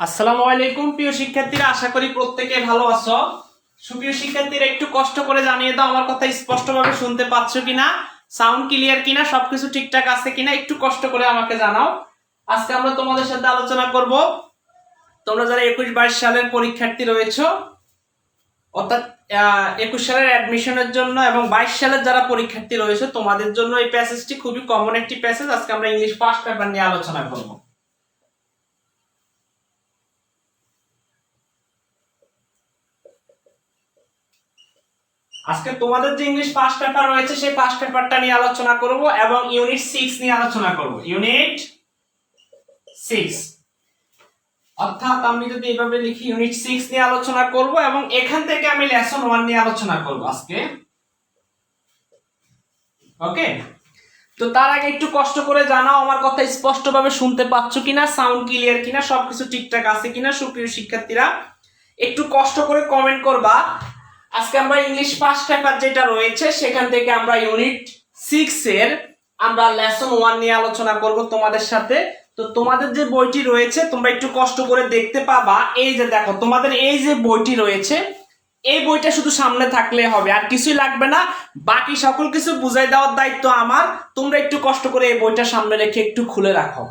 আসসালামু আলাইকুম প্রিয় শিক্ষার্থীরা, আশা করি প্রত্যেকে ভালো আছো। সুপ্রিয় শিক্ষার্থীরা, একটু কষ্ট করে জানিয়ে দাও আমার কথা স্পষ্টভাবে শুনতে পাচ্ছ কিনা, সাউন্ড ক্লিয়ার কিনা, সবকিছু ঠিকঠাক আছে কিনা, একটু কষ্ট করে আমাকে জানাও। আজকে আমরা তোমাদের সাথে আলোচনা করব তোমরা যারা 21-22 সালের পরীক্ষার্থী রয়েছো, অর্থাৎ 21 সালের অ্যাডমিশনের জন্য এবং 22 সালের যারা পরীক্ষার্থী রয়েছে তোমাদের জন্য এই প্যাসেজটি খুবই কমন একটি প্যাসেজ। আজকে আমরা ইংলিশ ফার্স্ট পেপার নিয়ে আলোচনা করব। আজকে তোমাদের যে ইংলিশ ফার্স্ট পেপার রয়েছে সেই ফার্স্ট পেপারটা নিয়ে আলোচনা করব এবং ইউনিট 6 নিয়ে আলোচনা করব। ইউনিট 6 অর্থাৎ আমি যদি এইভাবে লিখি ইউনিট 6 নিয়ে আলোচনা করব এবং এখান থেকে আমি লেসন 1 নিয়ে আলোচনা করব আজকে। ওকে, তো তার আগে একটু কষ্ট করে জানাও আমার কথা স্পষ্টভাবে শুনতে পাচ্ছ কিনা, সাউন্ড ক্লিয়ার কিনা, সবকিছু ঠিকঠাক আছে কিনা। সুপ্রিয় শিক্ষার্থীরা, একটু কষ্ট করে কমেন্ট করবা। আজকে আমরা ইংলিশ ফার্স্ট পেপার যেটা রয়েছে সেখান থেকে আমরা ইউনিট 6 এর আমরা লেসন 1 নিয়ে আলোচনা করব তোমাদের সাথে। তো তোমাদের যে বইটি রয়েছে তোমরা একটু কষ্ট করে দেখতে পাবা। এই যে দেখো, তোমাদের এই যে বইটি রয়েছে এই বইটা শুধু সামনে থাকলে হবে, আর কিছুই লাগবে না। বাকি সকল কিছু বুঝাই দেওয়ার দায়িত্ব আমার। তোমরা একটু কষ্ট করে এই বইটা সামনে রেখে একটু খুলে রাখো।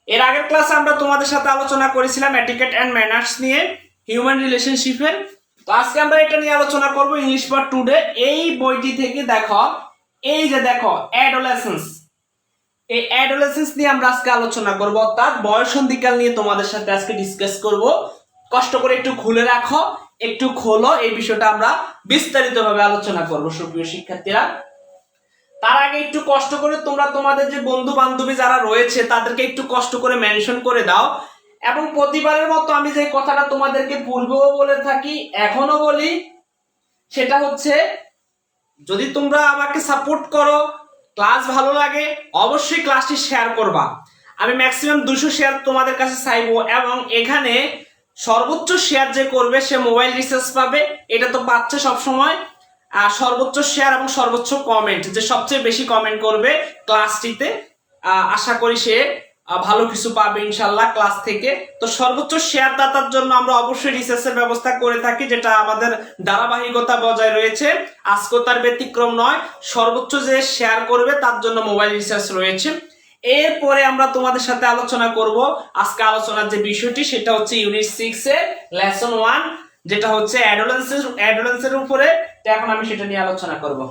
এর আগের ক্লাসে আমরা তোমাদের সাথে আলোচনা করেছিলাম এটিকেট এন্ড ম্যানার্স নিয়ে, হিউম্যান রিলেশনশিপের। তো আজকে আমরা এটা নিয়ে আলোচনা করব ইংলিশ ফর টুডে। এই বইটি থেকে দেখো, এই যে দেখো অ্যাডোলেসেন্স, এই অ্যাডোলেসেন্স নিয়ে আমরা আজকে আলোচনা করব, অর্থাৎ বয়ঃসন্ধিকাল নিয়ে তোমাদের সাথে আজকে ডিসকাস করব। কষ্ট করে একটু খুলে রাখো, একটু খোলো, এই বিষয়টা আমরা বিস্তারিতভাবে আলোচনা করব সুপ্রিয় শিক্ষার্থীরা। তার আগে একটু কষ্ট করে তোমরা তোমাদের যে বন্ধু বান্ধবী যারা রয়েছে তাদেরকে একটু কষ্ট করে মেনশন করে দাও। এবং প্রতিবারের মতো আমি যে কথাটা তোমাদেরকে পূর্বেও বলে থাকি এখনো বলি, সেটা হচ্ছে যদি তোমরা আমাকে সাপোর্ট করো, ক্লাস ভালো লাগে, অবশ্যই ক্লাসটি শেয়ার করবা। আমি ম্যাক্সিমাম 200 শেয়ার তোমাদের কাছে চাইবো এবং এখানে সর্বোচ্চ শেয়ার যে করবে সে মোবাইল রিচার্জ পাবে, এটা তো পাচ্ছে সবসময়। আর সর্বোচ্চ শেয়ার এবং সর্বোচ্চ কমেন্ট, যে সবচেয়ে বেশি কমেন্ট করবে ক্লাসটিতে, আশা করি সে ভালো কিছু পাবে ইনশাল্লাহ ক্লাস থেকে। তো সর্বোচ্চ শেয়ার দাতার জন্য আমরা অবশ্যই রিসার্চের ব্যবস্থা করে থাকি, যেটা আমাদের ধারাবাহিকতা বজায় রয়েছে, আজকেও তার ব্যতিক্রম নয়। সর্বোচ্চ যে শেয়ার করবে তার জন্য মোবাইল রিসার্চ রয়েছে। এরপরে আমরা তোমাদের সাথে আলোচনা করব আজকে আলোচনার যে বিষয়টি, সেটা হচ্ছে ইউনিট 6 এর লেসন 1, যেটা হচ্ছে অ্যাডোলেন্সের উপরে। তো এখন আমি সেটা নিয়ে আলোচনা করব।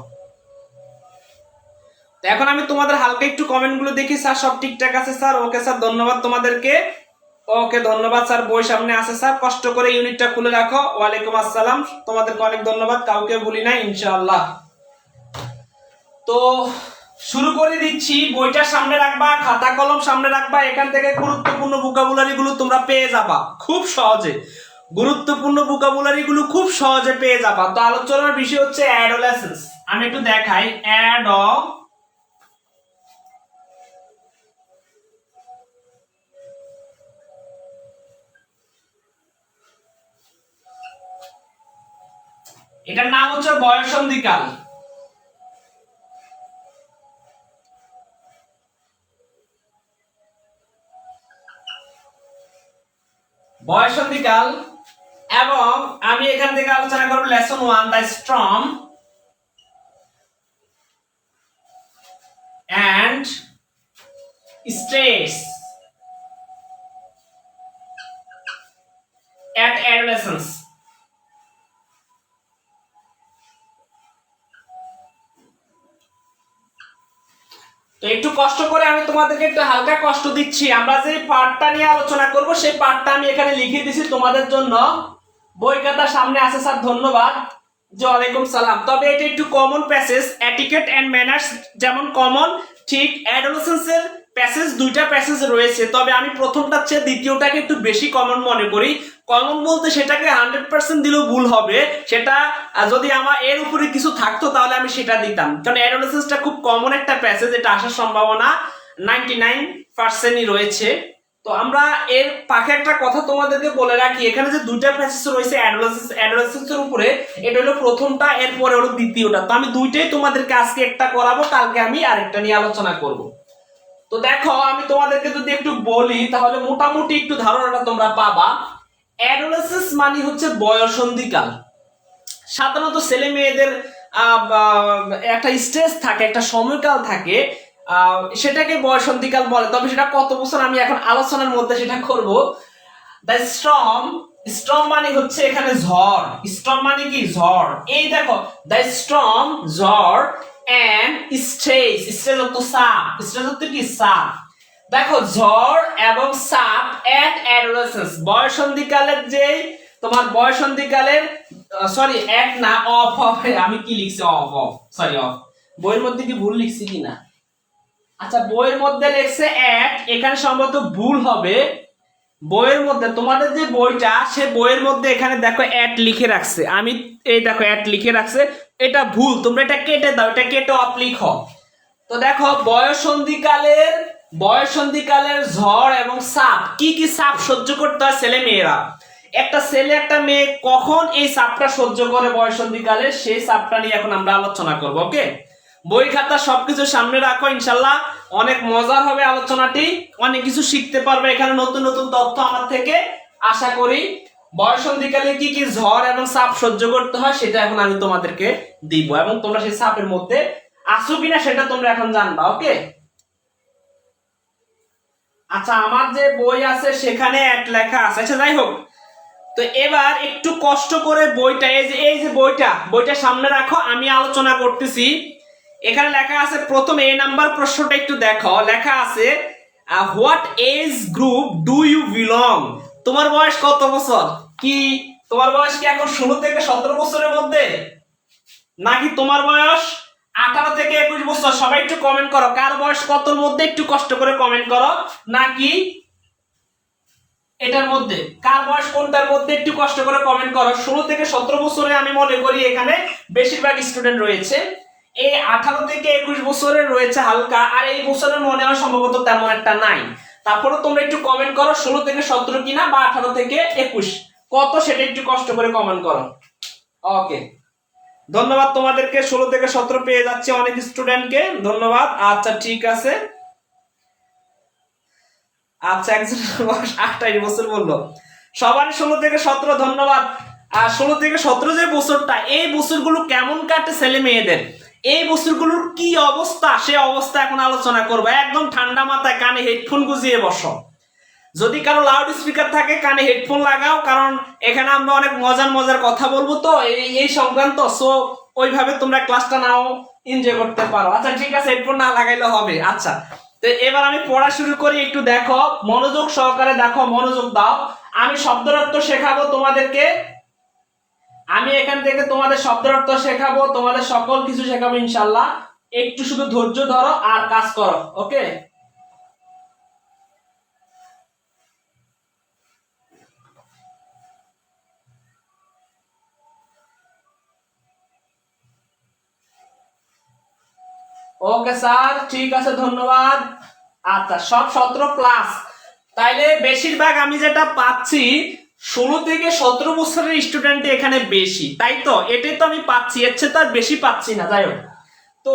তো এখন আমি তোমাদের হালকা একটু কমেন্ট গুলো দেখি। স্যার সব ঠিকঠাক আছে স্যার, ওকে স্যার ধন্যবাদ তোমাদেরকে, ওকে ধন্যবাদ স্যার, বই সামনে আছে স্যার, কষ্ট করে ইউনিটটা খুলে রাখো। ওয়ালাইকুম আসসালাম, তোমাদেরকে অনেক ধন্যবাদ, কাউকে ভুলি না ইনশাআল্লাহ। তো শুরু করে দিচ্ছি। বইটা সামনে রাখবা, খাতা কলম সামনে রাখবা, এখান থেকে গুরুত্বপূর্ণ ভোকাবুলারি গুলো তোমরা পেয়ে যাবা খুব সহজে। গুরুত্বপূর্ণ ভোকাবুলারি গুলো খুব সহজে পেয়ে যাবা। তো আলোচনার বিষয় হচ্ছে অ্যাডোলেসেন্স। আমি একটু দেখাই। এটার নাম হচ্ছে বয়ঃসন্ধিকাল। বয়ঃসন্ধিকাল, এবং আমি এখান থেকে আলোচনা করব lesson 1, the storm and stress at adolescence। তো একটু কষ্ট করে আমি তোমাদেরকে একটু হালকা কষ্ট দিচ্ছি। আমরা যে পার্টটা নিয়ে আলোচনা করব সেই পার্টটা আমি এখানে লিখে দিছি তোমাদের জন্য। বই খাতা সামনে আছে স্যার, ধন্যবাদ। ওয়ালাইকুম সালাম। তবে এটা একটু common passage, etiquette and manners যেমন কমন, ঠিক অ্যাডোলেসেন্সের প্যাসেজ দুইটা প্যাসেজ রয়েছে, তবে আমি প্রথমটার চেয়ে দ্বিতীয়টাকে একটু বেশি কমন মনে করি। কমন বলতে সেটাকে 100% দিলেও ভুল হবে, সেটা যদি আমার এর উপরে কিছু থাকতো তাহলে আমি সেটা দিতাম, কারণ অ্যাডোলেসেন্সটা খুব কমন একটা প্যাসেজ, এটা আসার সম্ভাবনা 99%ই রয়েছে। তো আমরা এর পাশে একটা কথা তোমাদেরকে বলে রাখি, এখানে যে দুইটা প্যাসেজ রয়েছে অ্যাডোলেসেন্সের উপরে, এটা হলো প্রথমটা, এরপরে হলো দ্বিতীয়টা। তো আমি দুইটাই তোমাদেরকে আজকে একটা করাবো, কালকে আমি আরেকটা নিয়ে আলোচনা করব। তো দেখো আমি তোমাদেরকে যদি একটু বলি তাহলে মোটামুটি একটু ধারণাটা তোমরা পাবা। অ্যাডোলেসেন্স মানে হচ্ছে বয়সন্ধিকাল। সাধারণত ছেলে মেয়েদের একটা স্টেজ থাকে, একটা সময়কাল থাকে, সেটাকে বয়সন্ধিকাল বলে। তবে সেটা কত বছর আমি এখন আলোচনার মধ্যে সেটা করব। দ্য স্টর্ম, স্টর্ম মানে হচ্ছে এখানে ঝড়। স্টর্ম মানে কি? ঝড়। এই দেখো দ্য স্টর্ম, ঝড়, এন্ড স্ট্রেস, স্ট্রেস অর্থ সাপ, স্ট্রেস অর্থ কি? সাপ। দেখো ঝড় এবং সাপ এট অ্যাডোলেসেন্স, বয়সন্ধিকালের যেই তোমার বয়সন্ধিকালের সরি এক না অফ হবে, আমি কি লিখছি? Of, of sorry of. বইয়ের মধ্যে কি ভুল লিখছি কিনা? আচ্ছা বইয়ের মধ্যে লিখছে এট, এখানে সম্ভবত ভুল হবে। বইয়ের মধ্যে তোমাদের যে বইটা, সে বইয়ের মধ্যে এখানে দেখো এট লিখে রাখছে, আমি এই দেখো এট লিখে রাখছে, এটা ভুল। তোমরা এটা কেটে দাও, এটা কেটে অফ লিখো। তো দেখো বয়সন্ধিকালের ঝড় এবং সাপ, কি কি সাপ সহ্য করতে হয় ছেলে মেয়েরা। একটা ছেলে একটা মেয়ে কখন এই সাপটা সহ্য করে বয়সন্ধিকালে, সেই সাপটা নিয়ে এখন আমরা আলোচনা করব। ওকে, বই খাতা সবকিছু সামনে রাখো, ইনশাল্লাহ অনেক মজার হবে আলোচনাটি, অনেক কিছু শিখতে পারবে এখানে, নতুন নতুন তথ্য আমার থেকে আশা করি। বয়সন্ধিকালে কি কি ঝড় এবং সাপ সহ্য করতে হয় সেটা এখন আমি তোমাদেরকে দিব, এবং তোমরা সেই সাপের মধ্যে আসো কিনা সেটা তোমরা এখন জানবা। ওকে, আচ্ছা আমার যে বই আছে সেখানে এক লেখা আছে। আচ্ছা যাই হোক, তো এবার একটু কষ্ট করে বইটা, এই যে বইটা সামনে রাখো, আমি আলোচনা করতেছি। এখানে লেখা আছে প্রথম এ নাম্বার প্রশ্নটা একটু দেখো, লেখা আছে what age group do you belong. তোমার বয়স কত বছর? কি তোমার বয়স কি এখন 16 থেকে 17 বছরের মধ্যে, নাকি তোমার বয়স 18 থেকে 21 বছর? সবাই একটু কমেন্ট করো, কার বয়স কতর মধ্যে, একটু কষ্ট করে কমেন্ট করো। নাকি এটার মধ্যে, কার বয়স কোনটার মধ্যে, একটু কষ্ট করে কমেন্ট করো। 16 থেকে 17 বছরে আমি মনে করি এখানে বেশিরভাগ স্টুডেন্ট রয়েছে। এই 18 থেকে 21 বছরের রয়েছে হালকা, আর এই বছরের মনে হয় সম্ভবত তেমন একটা নাই। তারপরে তোমরা একটু কমেন্ট করো 16 থেকে 17 কিনা বা 18 থেকে 21 কত, সেটা একটু কষ্ট করে কমেন্ট করো। ওকে, ধন্যবাদ তোমাদেরকে। 16 থেকে 17 পেয়ে যাচ্ছে অনেক স্টুডেন্টকে, ধন্যবাদ। আচ্ছা ঠিক আছে, আচ্ছা একজন 28 বছর বললো, সবারই 16 থেকে 17 ধন্যবাদ। আর 16 থেকে 17 যে বছরটা, এই বছরগুলো কেমন কাটে ছেলে মেয়েদের, এই বছরগুলোর কি অবস্থা, সে অবস্থা এখন আলোচনা করবো। একদম ঠান্ডা মাথায় কানে হেডফোন গুজিয়ে বসো। যদি কারো লাউড স্পিকার থাকে কানে হেডফোন লাগাও, কারণ এখানে আমরা অনেক মজার মজার কথা বলবো, তো এই সংক্রান্ত, সো ওইভাবে তোমরা ক্লাসটা নাও এনজয় করতে পারো। আচ্ছা ঠিক আছে, হেডফোন না লাগাইলে হবে। আচ্ছা, তো এবার আমি পড়া শুরু করি, একটু দেখো মনোযোগ সহকারে, দেখো মনোযোগ দাও। আমি শব্দের অর্থ শেখাবো তোমাদেরকে, আমি এখান থেকে তোমাদের শব্দের অর্থ শেখাবো, তোমাদের সকল কিছু শেখাবো ইনশাল্লাহ। একটু শুধু ধৈর্য ধরো আর কাজ করো। ওকে, ওকে স্যার ঠিক আছে, ধন্যবাদ। আচ্ছা সব 17 প্লাস, তাইলে বেশিরভাগ আমি যেটা পাচ্ছি 16 থেকে 17 বছরের স্টুডেন্ট এখানে বেশি, তাই তো? এটাই তো আমি পাচ্ছি, এর চেয়ে তো আর বেশি পাচ্ছি না। যাই হোক, তো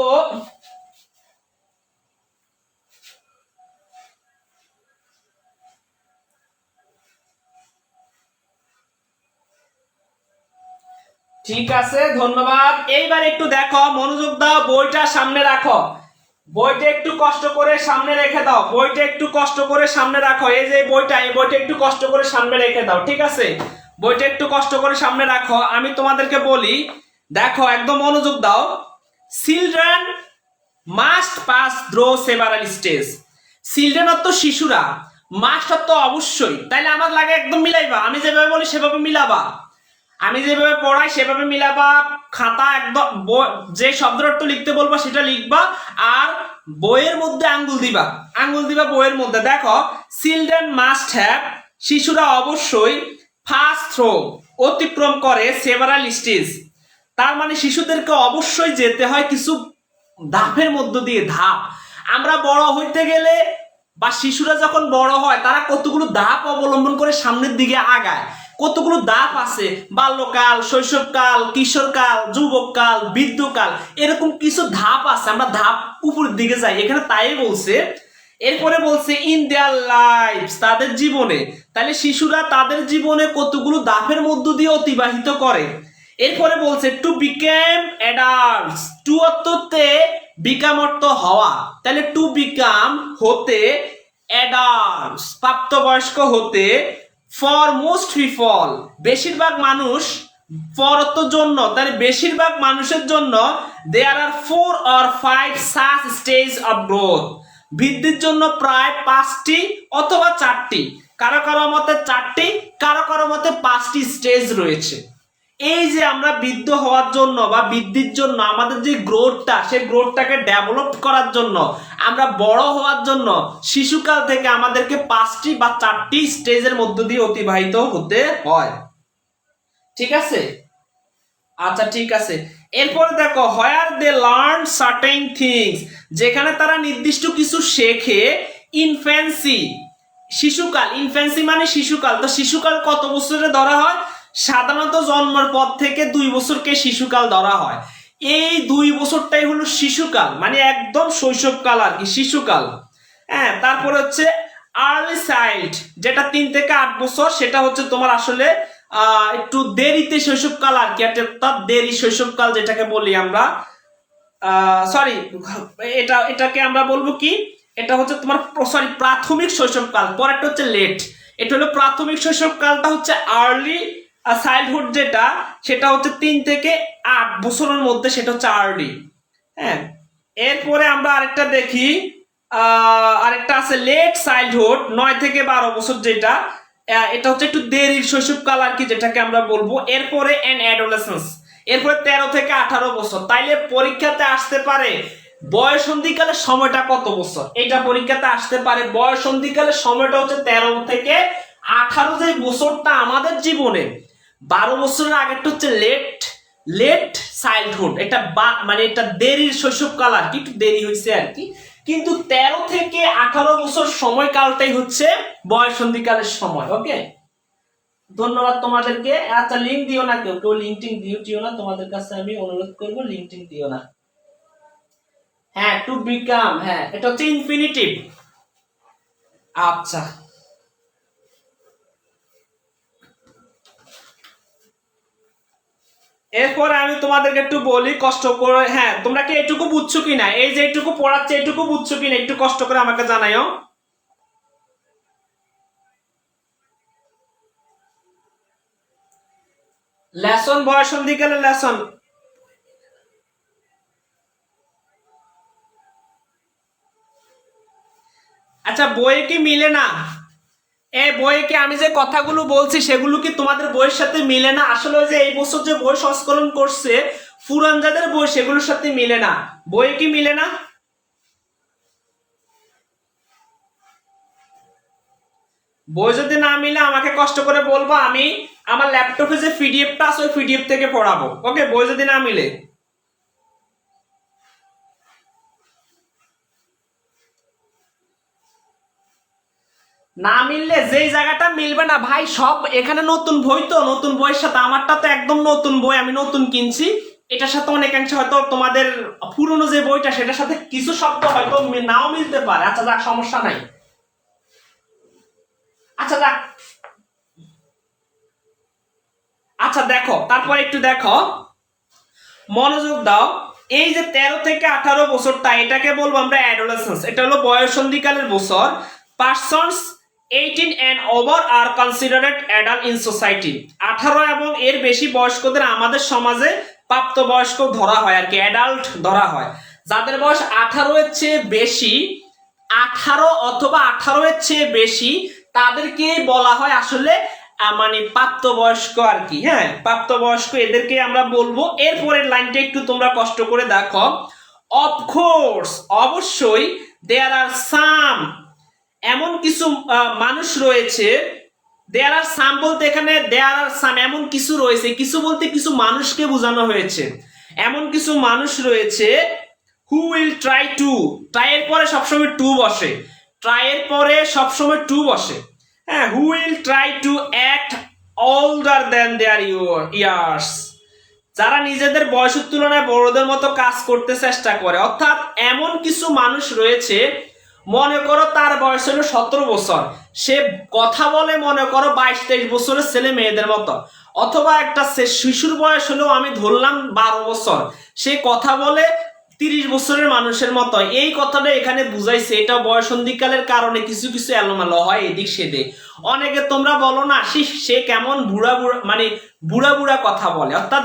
ঠিক আছে ধন্যবাদ। এইবার একটু দেখো, মনোযোগ দাও, বইটা সামনে রাখো, বইটা একটু কষ্ট করে সামনে রেখে দাও, বইটা একটু কষ্ট করে সামনে রাখো। এই যে বইটা, এই বইটা একটু কষ্ট করে সামনে রেখে দাও, ঠিক আছে? বইটা একটু কষ্ট করে সামনে রাখো। আমি তোমাদেরকে বলি, দেখো একদম মনোযোগ দাও। Children must pass through several stage. Children অর্থ শিশুরা, মাস্ট অর্থ অবশ্যই, তাইলে আমার লাগে একদম মিলাইবা, আমি যেভাবে বলি সেভাবে মিলাবা, আমি যেভাবে পড়াই সেভাবে মিলাবা। খাতা একদম যে শব্দের অর্থ লিখতে বলবা সেটা লিখবা, আর বইয়ের মধ্যে আঙ্গুল দিবা, আঙ্গুল দিবা বইয়ের মধ্যে। দেখো চিলড্রেন মাস্ট হ্যাভ, শিশুরা অবশ্যই, ফার্স্ট থ্রো অতিক্রম করে, সেভারাল স্টেজ তার মানে শিশুদেরকে অবশ্যই যেতে হয় কিছু ধাপের মধ্য দিয়ে। ধাপ, আমরা বড় হইতে গেলে বা শিশুরা যখন বড় হয় তারা কতগুলো ধাপ অবলম্বন করে সামনের দিকে আগায়, কতগুলো ধাপ আছে, বাল্যকাল, শৈশবকাল, কিশোরকাল, যুবককাল, বৃদ্ধকাল, এরকম কিছু ধাপ আছে, আমরা ধাপ উপরের দিকে যাই। এখানে তাই বলছে এরপরে বলছে ইন দেয়ার লাইফস, তাদের জীবনে। তাহলে শিশুরা তাদের জীবনে কতগুলো ধাপের মধ্য দিয়ে অতিবাহিত করে। এরপরে বলছে টু বিকেম অ্যাডাল্টস, টু অর্থতে বিকাম অর্থ হওয়া, তাহলে টু বিকাম হতে, অ্যাডাল্টস প্রাপ্তবয়স্ক হতে, ফর মোস্ট পিপল বেশিরভাগ মানুষ, ফর অর্থ জন্য, তাহলে বেশিরভাগ মানুষের জন্য দেয়ার আর 4 or 5 such stage of growth, বৃদ্ধির জন্য প্রায় 5টি অথবা 4টি, কারো কারো মতে 4টি, কারো কারো মতে 5টি স্টেজ রয়েছে। এই যে আমরা বৃদ্ধ হওয়ার জন্য বা বৃদ্ধির জন্য আমাদের যে গ্রোথটা, সেই গ্রোথটাকে ডেভেলপ করার জন্য, আমরা বড় হওয়ার জন্য শিশুকাল থেকে আমাদেরকে 5টি বা 4টি স্টেজের মধ্য দিয়ে অতিবাহিত হতে হয়। ঠিক আছে, আচ্ছা ঠিক আছে। এরপরে দেখো হোয়ার দে লার্ন সার্টেন থিংস, যেখানে তারা নির্দিষ্ট কিছু শেখে। ইনফ্যান্সি শিশুকাল, ইনফ্যান্সি মানে শিশুকাল। তো শিশুকাল কত বছরে ধরা হয়? সাধারণত জন্মের পর থেকে 2 বছরকে শিশুকাল ধরা হয়। এই 2 বছরটাই হলো শিশুকাল, মানে একদম শৈশবকাল আর কি, শিশুকাল। হ্যাঁ, তারপরে হচ্ছে আর্লি চাইল্ড, যেটা 3 থেকে 8 বছর, সেটা হচ্ছে তোমার আসলে একটু দেরিতে শৈশবকাল আর কি, অর্থাৎ দেরি শৈশবকাল যেটাকে বলি আমরা। সরি, এটাকে আমরা বলবো কি, এটা হচ্ছে তোমার সরি প্রাথমিক শৈশবকাল। পরেরটা হচ্ছে লেট, এটা হলো প্রাথমিক শৈশবকালটা হচ্ছে আর্লি চাইল্ডহুড, যেটা সেটা হচ্ছে 3 থেকে 8 বছরের মধ্যে, সেটা হচ্ছে আর্লি। হ্যাঁ, এরপরে আমরা আরেকটা দেখি, আরেকটা আছে লেট চাইল্ডহুড, 9 থেকে 12 বছর, যেটা এটা হচ্ছে একটু দেরির শৈশবকাল আর কি, যেটাকে আমরা বলবো। এরপরে এন অ্যাডোলেসেন্স, এরপরে 13 থেকে 18 বছর। তাইলে পরীক্ষাতে আসতে পারে বয়সন্ধিকালের সময়টা কত বছর, এটা পরীক্ষাতে আসতে পারে। বয়সন্ধিকালের সময়টা হচ্ছে 13 থেকে 18, যে বছরটা আমাদের জীবনে। 12 বছরের আগেরটা হচ্ছে লেট চাইল্ডহুড, এটা মানে এটা দেরির শৈশবকাল আর কি, একটু দেরি হয়েছে আর কি। কিন্তু 13 থেকে 18 বছর সময়কালটাই হচ্ছে বয়সন্ধিকালের সময়। ওকে, ধন্যবাদ তোমাদেরকে। আচ্ছা, লিঙ্ক দিও না, কেউ লিঙ্ক টিং দিও না, তোমাদের কাছে আমি অনুরোধ করবো লিঙ্ক টিং দিও না। হ্যাঁ, টু বিকাম, হ্যাঁ এটা হচ্ছে ইনফিনিটিভ। আচ্ছা, এরপরে আমি তোমাদেরকে একটু বলি কষ্ট করে। হ্যাঁ, তোমরা কি এটুকু বুঝছো কিনা, এই যে এটুকু পড়াচ্ছে এটুকু বুঝছো কিনা, একটু কষ্ট করে আমাকে জানাইও। Lesson, বয়সন্ধিকালের lesson. আচ্ছা, বইয়ে কি মিলে না? এই বইয়ে কি আমি যে কথাগুলো বলছি সেগুলো কি তোমাদের বইয়ের সাথে মিলে না? আসলে যে এই বছর যে বই সংস্করণ করছে পুরান যাদের বই, সেগুলোর সাথে মিলে না। বইয়ে কি মিলে না? বই যদি না মিলে আমাকে কষ্ট করে বলবো, আমি আমার ল্যাপটপে যে পিডিএফটা আছে ওই পিডিএফ থেকে পড়াবো। ওকে, বই যদি না মিলে। না মিললে যেই জায়গাটা মিলবে না ভাই, সব এখানে নতুন বই, তো নতুন বইয়ের সাথে আমারটা তো একদম নতুন বই, আমি নতুন কিনছি। এটার সাথে অনেকাংশে হয়তো তোমাদের পুরনো যে বইটা সেটার সাথে কিছু শব্দ হয়তো নাও মিলতে পারে। আচ্ছা যাক, সমস্যা নাই। আচ্ছা যাক, আচ্ছা দেখো, তারপর একটু দেখো, মনোযোগ দাও। এই যে 13 থেকে 18 বছরটা, এটাকে বলবো আমরা অ্যাডোলেসেন্স, এটা হলো বয়ঃসন্ধিকালের বছর। Persons 18 and over are considered adult in society, 18 এবং এর বেশি বয়স্কদের আমাদের সমাজে প্রাপ্তবয়স্ক ধরা হয় আর কি, অ্যাডাল্ট ধরা হয়। যাদের বয়স 18 এর চেয়ে বেশি, 18 অথবা 18 এর চেয়ে বেশি, তাদেরকে বলা হয় আসলে মানে প্রাপ্তবয়স্ক আর কি। হ্যাঁ, প্রাপ্তবয়স্ক এদেরকে আমরা বলবো। এরপরের লাইনটা একটু তোমরা কষ্ট করে দেখো। অফকোর্স, অবশ্যই, দেয়ার আর সাম, এমন কিছু মানুষ রয়েছে। দেয়ার আর সাম বলতে এখানে দেয়ার আর সাম এমন কিছু রয়েছে, কিছু বলতে কিছু মানুষকে বোঝানো হয়েছে। এমন কিছু মানুষ রয়েছে who will try to, try এর পরে সবসময় টু বসে, ট্রাই এর পরে সবসময় টু বসে। হ্যাঁ, who will try to act older than their years, যারা নিজেদের বয়সের তুলনায় বড়দের মতো কাজ করতে চেষ্টা করে। অর্থাৎ এমন কিছু মানুষ রয়েছে মনে করো তার বয়স হলো 17 বছর, সে কথা বলে মনে করো 22-23 বছরের ছেলে মেয়েদের মতো, অথবা একটা শিশুর বয়স হলো আমি ধরলাম 12 বছর, সে কথা বলে 30 বছরের মানুষের মতো। এই কথাটা এখানে বুঝাইছে, এটা বয়সন্ধিকালের কারণে কিছু কিছু এলোমেলো হয় এদিক সেদিক। অনেকে তোমরা বলো না সে কেমন বুড়া বুড়া, মানে বুড়া বুড়া কথা বলে, অর্থাৎ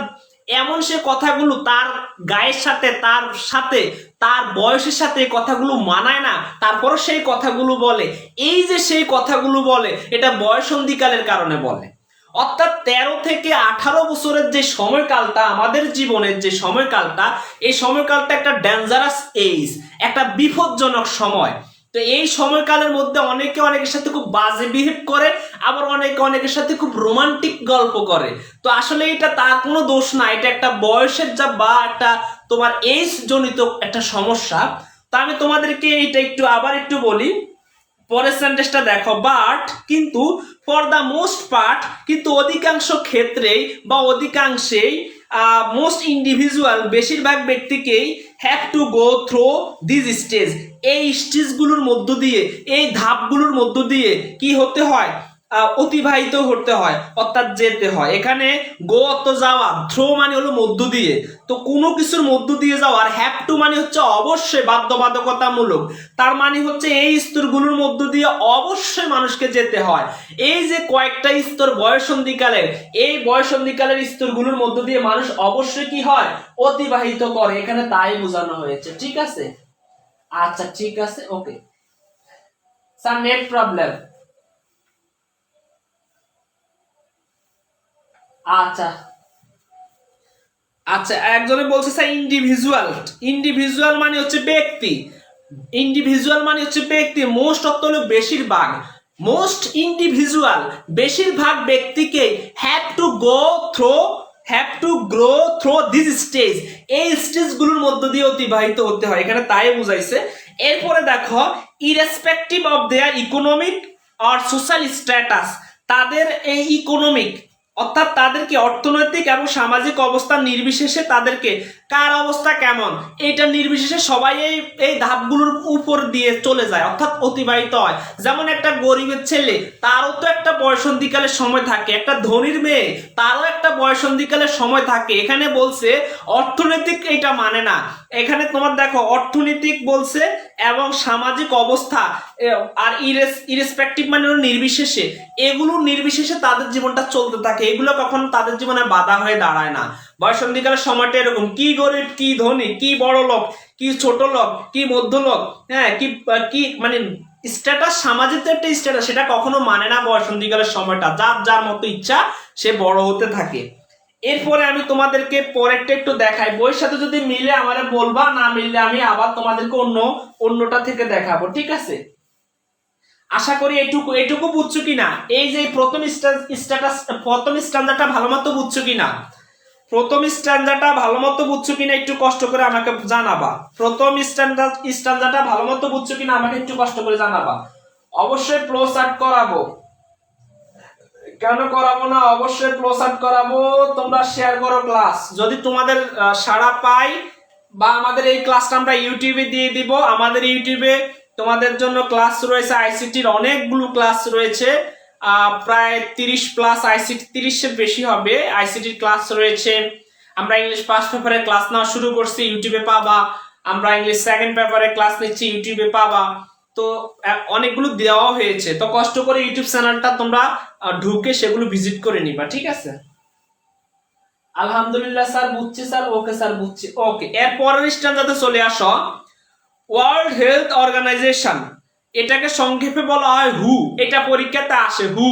এমন সে কথাগুলো তার গায়ের সাথে তার বয়সের সাথে কথাগুলো মানায় না, তারপরও সেই কথাগুলো বলে। এই যে সেই কথাগুলো বলে এটা বয়সন্ধিকালের কারণে বলে। অর্থাৎ 13 থেকে 18 বছরের যে সময়কালটা, আমাদের জীবনের যে সময়কালটা, এই সময়কালটা একটা ডেঞ্জারাস এজ, একটা বিপজ্জনক সময়। তো এই সময়কালের মধ্যে অনেকে অনেকের সাথে খুব বাজে বিহেভ করে, আবার অনেকে অনেকের সাথে খুব রোমান্টিক গল্প করে। তো আসলে এটা তার কোনো দোষ না, এটা একটা বয়সের যা বা একটা তোমার এজ জনিত একটা সমস্যা। তো আমি তোমাদেরকে এটা আবার একটু বলি, পরের সেন্টেন্সটা দেখো। বাট কিন্তু ফর দ্য মোস্ট পার্ট, কিন্তু অধিকাংশ ক্ষেত্রেই বা অধিকাংশেই মোস্ট ইন্ডিভিজুয়াল, বেশিরভাগ ব্যক্তিকেই have to go through this stage, এই স্টেজগুলোর মধ্য দিয়ে, এই ধাপগুলোর মধ্য দিয়ে কি হতে হয়, অতিবাহিত করতে হয়, অর্থাৎ যেতে হয়। এখানে গো অর্থ যাওয়া, থ্রো মানে হলো মধ্য দিয়ে, তো কোনো কিছুর মধ্য দিয়ে যাওয়া। আর হ্যাভ টু মানে হচ্ছে অবশ্যই বাধ্যবাধকতামূলক, তার মানে হচ্ছে এই স্তরগুলোর মধ্য দিয়ে অবশ্যই মানুষকে যেতে হয়। এই যে কয়েকটা স্তর বয়সন্ধিকালের, এই বয়সন্ধিকালের স্তরগুলোর মধ্য দিয়ে মানুষ অবশ্যই কি হয়, অতিবাহিত করে, এখানে তাই বোঝানো হয়েছে। ঠিক আছে, আচ্ছা ঠিক আছে, ওকে স্যার, নেট প্রবলেম। আচ্ছা আচ্ছা, একজনে বলছে স্যার ইন্ডিভিজুয়াল মানে হচ্ছে ব্যক্তি, ইন্ডিভিজুয়াল মানে হচ্ছে ব্যক্তি, মোস্ট অর্থ হলো বেশিরভাগ, মোস্ট ইন্ডিভিজুয়াল বেশিরভাগ ব্যক্তিকে have to grow throw this stage, এই স্টেজগুলোর মধ্য দিয়ে অতিবাহিত হতে হয়, এখানে তাই বুঝাইছে। এরপরে দেখো, ইরেসপেক্টিভ অফ দেয়ার ইকোনমিক আর সোশ্যাল স্ট্যাটাস, তাদের এই ইকোনমিক অর্থাৎ তাদেরকে অর্থনৈতিক এবং সামাজিক অবস্থা নির্বিশেষে, তাদেরকে কার অবস্থা কেমন এটা নির্বিশেষে সবাই এই ধাপগুলোর উপর দিয়ে চলে যায়, অর্থাৎ অতিবাহিত হয়। যেমন একটা গরিবের ছেলে, তারও তো একটা বয়সন্ধিকালের সময় থাকে, একটা ধনীর মেয়ে, তারও একটা বয়সন্ধিকালের সময় থাকে। এখানে বলছে অর্থনৈতিক, এটা মানে না, এখানে তোমার দেখো অর্থনৈতিক বলছে এবং সামাজিক অবস্থা, আর ইরেসপেক্টিভ মানে নির্বিশেষে, এগুলো নির্বিশেষে তাদের জীবনটা চলতে থাকে, এগুলো কখনো তাদের জীবনে বাধা হয়ে দাঁড়ায় না। বয়সন্ধিকালের সময়টা এরকম, কি গরিব কি ধনী, কি বড় লোক কি ছোট লোক, কি মধ্য লোক, হ্যাঁ কি মানে স্ট্যাটাস, সামাজিক একটা স্ট্যাটাস, সেটা কখনো মানে না। বয়সন্ধিকালের সময়টা যার যার মতো ইচ্ছা সে বড় হতে থাকে। এরপরে আমি তোমাদেরকে পরেরটা একটু দেখাই, বইয়ের সাথে যদি মিলে আমারে বলবা, না মিললে আমি আবার তোমাদেরকে অন্যটা থেকে দেখাবো। ঠিক আছে, আশা করি এটুকু বুঝছো কিনা, এই যে প্রথম স্ট্যান্ডারটা ভালো মতো বুঝছো কিনা, প্রথম স্ট্যান্ডারটা ভালো মতো বুঝছো কিনা একটু কষ্ট করে আমাকে জানাবা। প্রথম স্ট্যান্ডারটা ভালো মতো বুঝছো কিনা আমাকে একটু কষ্ট করে জানাবা। অবশ্যই প্রসার্ট করাবো, কেন করাবো না, অবশ্যই প্রসার্ট করাবো। তোমরা শেয়ার করো ক্লাস, যদি তোমাদের সাড়া পাই, বা আমাদের এই ক্লাসটা আমরা ইউটিউবে দিয়ে দিব। আমাদের ইউটিউবে তোমাদের জন্য ক্লাস রয়েছে, আইসিটির অনেকগুলো ক্লাস রয়েছে, প্রায় 30+ আইসিটি, 30-এর বেশি হবে আইসিটির ক্লাস রয়েছে। আমরা ইংলিশ ফার্স্ট পেপারের ক্লাস নেওয়া শুরু করছি, ইউটিউবে পাবা। আমরা ইংলিশ সেকেন্ড পেপারের ক্লাস নিচ্ছি, ইউটিউবে পাবা। তো অনেকগুলো দেওয়া হয়েছে, তো কষ্ট করে ইউটিউব চ্যানেলটা তোমরা ঢুকে সেগুলো ভিজিট করে নিবা। ঠিক আছে, আলহামদুলিল্লাহ স্যার, বুঝছি স্যার, ওকে স্যার বুঝছি, ওকে। এর পরের স্ট্যান্ডার্ডে চলে আসো, ওয়ার্ল্ড হেলথ অর্গানাইজেশন, এটাকে সংক্ষেপে বলা হয় হু, এটা পরীক্ষাতে আসে হু,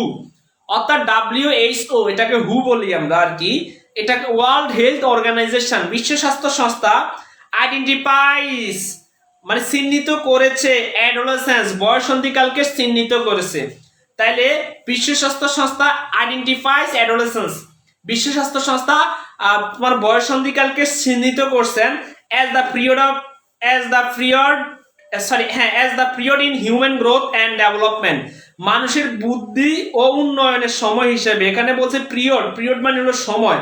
অর্থাৎ WHO, এটাকে হু বলি আমরা আর কি। এটাকে ওয়ার্ল্ড হেলথ অর্গানাইজেশন, বিশ্ব স্বাস্থ্য সংস্থা, আইডেন্টিফাইস মানে চিহ্নিত করেছে, অ্যাডোলেসেন্স বয়সন্ধিকালকে চিহ্নিত করেছে। তাইলে বিশ্ব স্বাস্থ্য সংস্থা আইডেন্টিফাইস অ্যাডোলেসেন্স, বিশ্ব স্বাস্থ্য সংস্থা তোমার বয়সন্ধিকালকে চিহ্নিত করছেন as the period in human growth and development, মানুষের বুদ্ধি ও উন্নয়নের সময় হিসেবে। এখানে বলছে পিরিয়ড মানে হলো সময়,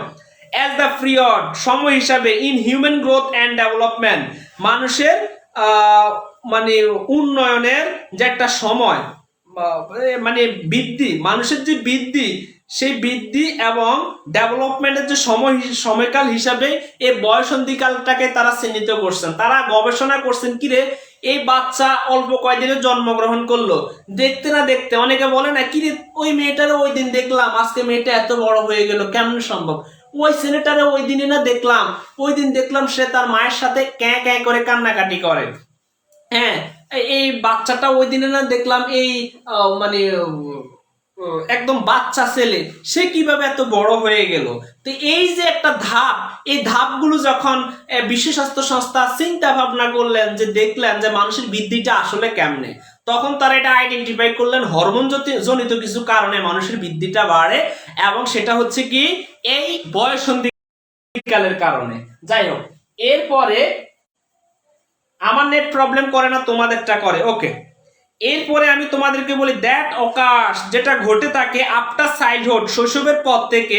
as the period সময় হিসাবে, in human growth and development মানুষের মানে উন্নয়নের যে একটা সময়, মানে বৃদ্ধি, মানুষের যে বৃদ্ধি, সেই বৃদ্ধি এবং ডেভেলপমেন্টের যে সময়কাল হিসাবে এই বয়সন্ধিকালটাকে তারা চিহ্নিত করছেন। তারা গবেষণা করছেন কি রে, এই বাচ্চা অল্প কয়দিনে জন্মগ্রহণ করলো, দেখতে না দেখতে অনেকে বলে না কি রে, ওই মেয়েটারে ওই দিন দেখলাম, আজকে মেয়েটা এত বড় হয়ে গেল, কেমন সম্ভব? ওই ছেলেটারে ওই দিনে না দেখলাম, ওই দিন দেখলাম সে তার মায়ের সাথে ক্যাঁ ক্যাঁ করে কান্নাকাটি করে। হ্যাঁ, এই বাচ্চাটা ওই দিনে না দেখলাম, এই মানে একদম বাচ্চা ছেলে, সে কিভাবে এত বড় হয়ে গেল? তো এই যে একটা ধাপ, এই ধাপগুলো যখন বিশ্ব স্বাস্থ্য সংস্থা চিন্তা ভাবনা করলেন, যে দেখলেন যে মানুষের বৃদ্ধিটা আসলে কেমনে, তখন তারা এটা আইডেন্টিফাই করলেন হরমোন জনিত কিছু কারণে মানুষের বৃদ্ধিটা বাড়ে, এবং সেটা হচ্ছে কি এই বয়সন্ধিকালের কারণে। যাই হোক, এরপরে আমার নেট প্রবলেম করে না, তোমাদেরটা করে, ওকে। এরপরে আমি তোমাদেরকে বলি দ্যাট অকার্স, যেটা ঘটে থাকে আফটার চাইল্ডহুড, শৈশবের পর থেকে,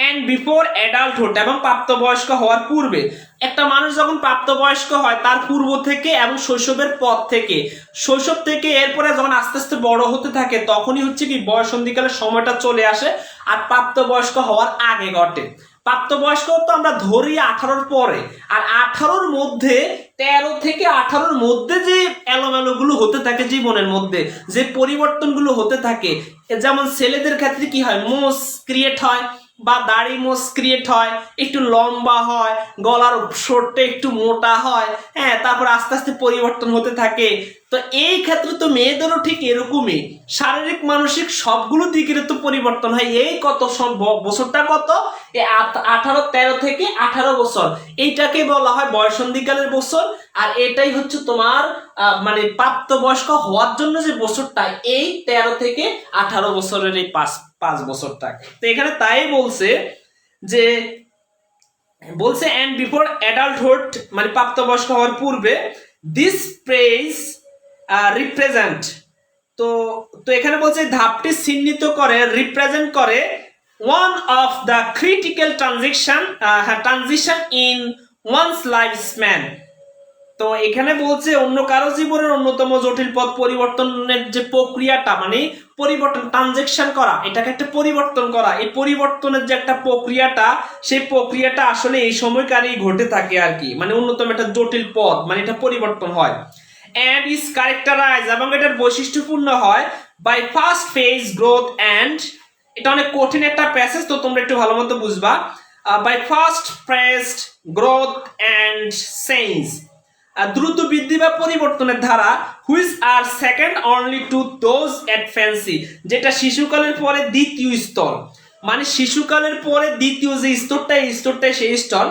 এন্ড বিফোর অ্যাডাল্টহুড, এবং প্রাপ্তবয়স্ক হওয়ার পূর্বে। একটা মানুষ যখন প্রাপ্তবয়স্ক হয় তার পূর্ব থেকে এবং শৈশবের পর থেকে, শৈশব থেকে এরপরে যখন আস্তে আস্তে বড় হতে থাকে, তখনই হচ্ছে কি বয়সন্ধিকালের সময়টা চলে আসে, আর প্রাপ্তবয়স্ক হওয়ার আগে ঘটে। প্রাপ্তবয়স্ক তো আমরা ধরি 18-র পরে, আর 18-র মধ্যে 13 থেকে 18-র মধ্যে যে এলোমেলো গুলো হতে থাকে জীবনের মধ্যে, যে পরিবর্তনগুলো হতে থাকে, যেমন ছেলেদের ক্ষেত্রে কি হয়, মোচ ক্রিয়েট হয়, বা দাড়ি মোচ ক্রিয়েট হয়, একটু লম্বা হয়, গলার শোরটা একটু মোটা হয়, হ্যাঁ, তারপর আস্তে আস্তে পরিবর্তন হতে থাকে। তো এই ক্ষেত্রে তো মেয়েদেরও ঠিক এরকমই, শারীরিক মানসিক সবগুলো দিকের তো পরিবর্তন হয়। এই কত বছরটা কত, এই 18, 13 থেকে 18 বছর, এইটাকে বলা হয় বয়সন্ধিকালের বছর। আর এটাই হচ্ছে তোমার মানে প্রাপ্তবয়স্ক হওয়ার জন্য যে বছরটা, এই 13 থেকে 18 বছরের এই 5 বছরটা। তো এখানে তাই বলছে যে, বলছে এন্ড বিফোর অ্যাডাল্টহুড, মানে প্রাপ্তবয়স্ক হওয়ার পূর্বে, দিস প্রেজ রিপ্রেজেন্ট। তো তো এখানে বলছে ধাপটি চিহ্নিত করে, রিপ্রেজেন্ট করে one of the critical transition in one's life span. তো এখানে বলছে অন্য কারো জীবনের অন্যতম জটিল পথ পরিবর্তনের যে প্রক্রিয়াটা, মানে পরিবর্তন, ট্রানজেকশন করা, এটাকে একটা পরিবর্তন করা, এই পরিবর্তনের যে একটা প্রক্রিয়াটা, সেই প্রক্রিয়াটা আসলে এই সময়কারই ঘটে থাকে আর কি, মানে অন্যতম একটা জটিল পথ, মানে এটা পরিবর্তন হয়। and is characterized, এবং এটার বৈশিষ্ট্যপূর্ণ হয় by first phase growth and, এটা অনেক কঠিন একটা প্যাসেজ, তো তোমরা একটু ভালো মতো বুঝবা। By first phase growth and change, দ্রুত বৃদ্ধি বা পরিবর্তনের ধারা, which are second only to those at fancy, যেটা শিশুকালের পরে দ্বিতীয় স্তর, মানে শিশুকালের পরে দ্বিতীয় যে স্তরটাই সেই স্তর।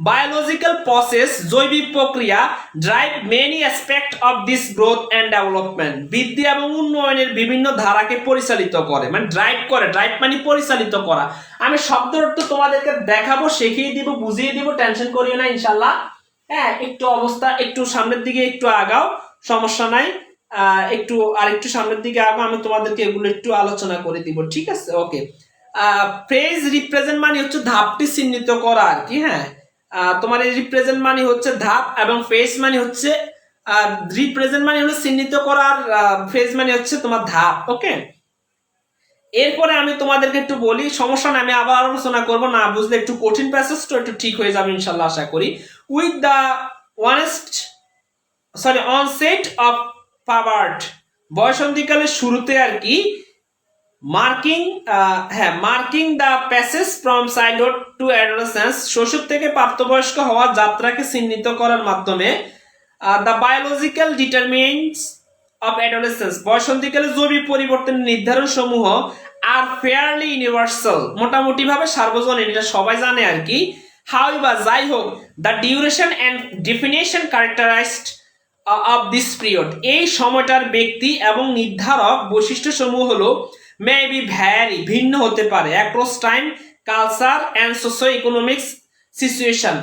বায়োলজিক্যাল প্রসেস, জৈবিক প্রক্রিয়া, drive many aspect of this growth and development, বৃদ্ধি এবং উন্নয়নের বিভিন্ন ধারাকে পরিচালিত করে, মানে ড্রাইভ করে, ড্রাইভ মানে পরিচালিত করা। আমি শব্দের অর্থ তোমাদেরকে দেখাবো, শিখিয়ে দিব, বুঝিয়ে দিব, টেনশন করিও না ইনশাল্লাহ। হ্যাঁ, একটু অবস্থা একটু সামনের দিকে একটু আগাও, সমস্যা নাই, একটু আর একটু সামনের দিকে আগাও, আমি তোমাদেরকে এগুলো একটু আলোচনা করে দিব, ঠিক আছে? ওকে। ফেজ রিপ্রেজেন্ট মানে হচ্ছে ধাপটি চিহ্নিত করা আর কি। হ্যাঁ, তোমার এই রিপ্রেজেন্ট মানে হচ্ছে ধাপ, এবং ফেজ মানে হচ্ছে রিপ্রেজেন্ট মানে হলো চিহ্নিত করার, ফেজ মানে হচ্ছে তোমার ধাপ। ওকে, এরপরে আমি তোমাদেরকে একটু বলি, সমস্যা না, আমি আবার আলোচনা করব, না বুঝলে একটু কঠিন প্যাসেজ তো একটু ঠিক হয়ে যাবে ইনশাল্লাহ, আশা করি। With the onset of puberty, বয়সন্ধিকালের শুরুতে আর কি, marking the passage from childhood to adolescence, শৈশব থেকে প্রাপ্তবয়স্ক হওয়ার যাত্রাকে চিহ্নিত করার মাধ্যমে, the biological determinants of adolescence, বয়সন্ধিকালের জৈবিক পরিবর্তনের নির্ধারণ সমূহ আর ফেয়ারলি ইউনিভার্সাল, মোটামুটি ভাবে সার্বজনীন, এটা সবাই জানে আর কি। হাউএভার, যাই হোক, the duration and definition characterised of this period, এই সময়টার ব্যক্তি এবং নির্ধারক বৈশিষ্ট্য সমূহ হলো মে বি ভ্যারি, ভিন্ন হতে পারে, across time, culture and socio economics situation,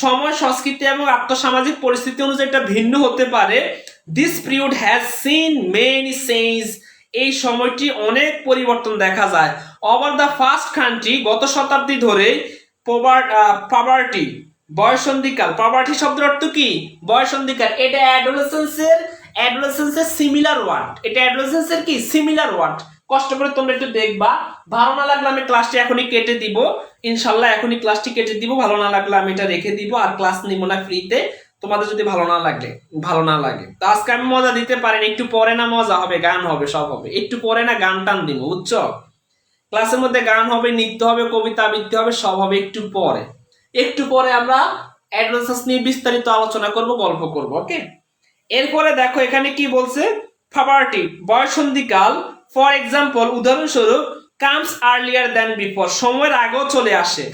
সময়, সংস্কৃতি এবং আর্থসামাজিক পরিস্থিতি অনুযায়ী এটা ভিন্ন হতে পারে। This period has seen many change, এই সময়টি অনেক পরিবর্তন দেখা যায়। ওভার দ্য ফার্স্ট কান্ট্রি, গত শতাব্দী ধরে পাবার্টি, বয়সন্ধিকাল, পাবার্টি শব্দের অর্থ কি? বয়সন্ধিকাল, এটা অ্যাডোলেসেন্সের অ্যাডোলেসেন্সের সিমিলার ওয়ার্ড, এটা অ্যাডোলেসেন্সের কি সিমিলার ওয়ার্ড। কষ্ট করে তোমরা একটু দেখবা, ভালো না লাগলে আমি ক্লাসটি এখনই কেটে দিব, ইনশাল্লাহ এখনই ক্লাসটি কেটে দিব, ভালো না লাগলে আমি এটা রেখে দিব আর ক্লাস নিব না ফ্রিতে, তোমাদের যদি ভালো না লাগে। তো আজকে আমি মজা দিতে পারিনি, একটু পরে না মজা হবে, গান হবে, সব হবে, একটু পরে না গান টান দিব, বুঝছো? ক্লাসের মধ্যে গান হবে, নৃত্য হবে, কবিতা আবৃত্তি হবে, সব হবে একটু পরে আমরা অ্যাডোলেসেন্স নিয়ে বিস্তারিত আলোচনা করব, গল্প করব, ওকে? এরপরে দেখো এখানে কি বলছে, পাবার্টি বয়সন্ধিকাল, ফর এক্সাম্পল উদাহরণস্বরূপ, কামস আর্লিয়ার দ্যান বিফোর, সময়ের আগেও চলে আসে।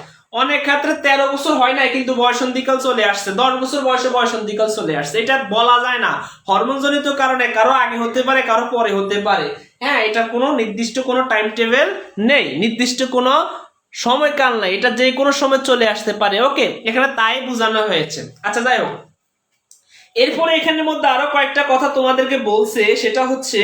অনেক ক্ষেত্রে 13 বছর হয় নাই কিন্তু বয়সন্ধিকাল চলে আসছে, 10 বছর বয়সে বয়সন্ধিকাল চলে আসছে, এটা বলা যায় না, হরমোনজনিত কারণে কারো আগে হতে পারে, কারো পরে হতে পারে। হ্যাঁ, এটা কোনো নির্দিষ্ট কোনো টাইম টেবিল নেই, নির্দিষ্ট কোনো সময়কাল নাই, এটা যে কোনো সময় চলে আসতে পারে, ওকে? এখানে তাই বোঝানো হয়েছে। আচ্ছা, যাই হোক, এরপরে এখানের মধ্যে আরো কয়েকটা কথা তোমাদেরকে বলছে, সেটা হচ্ছে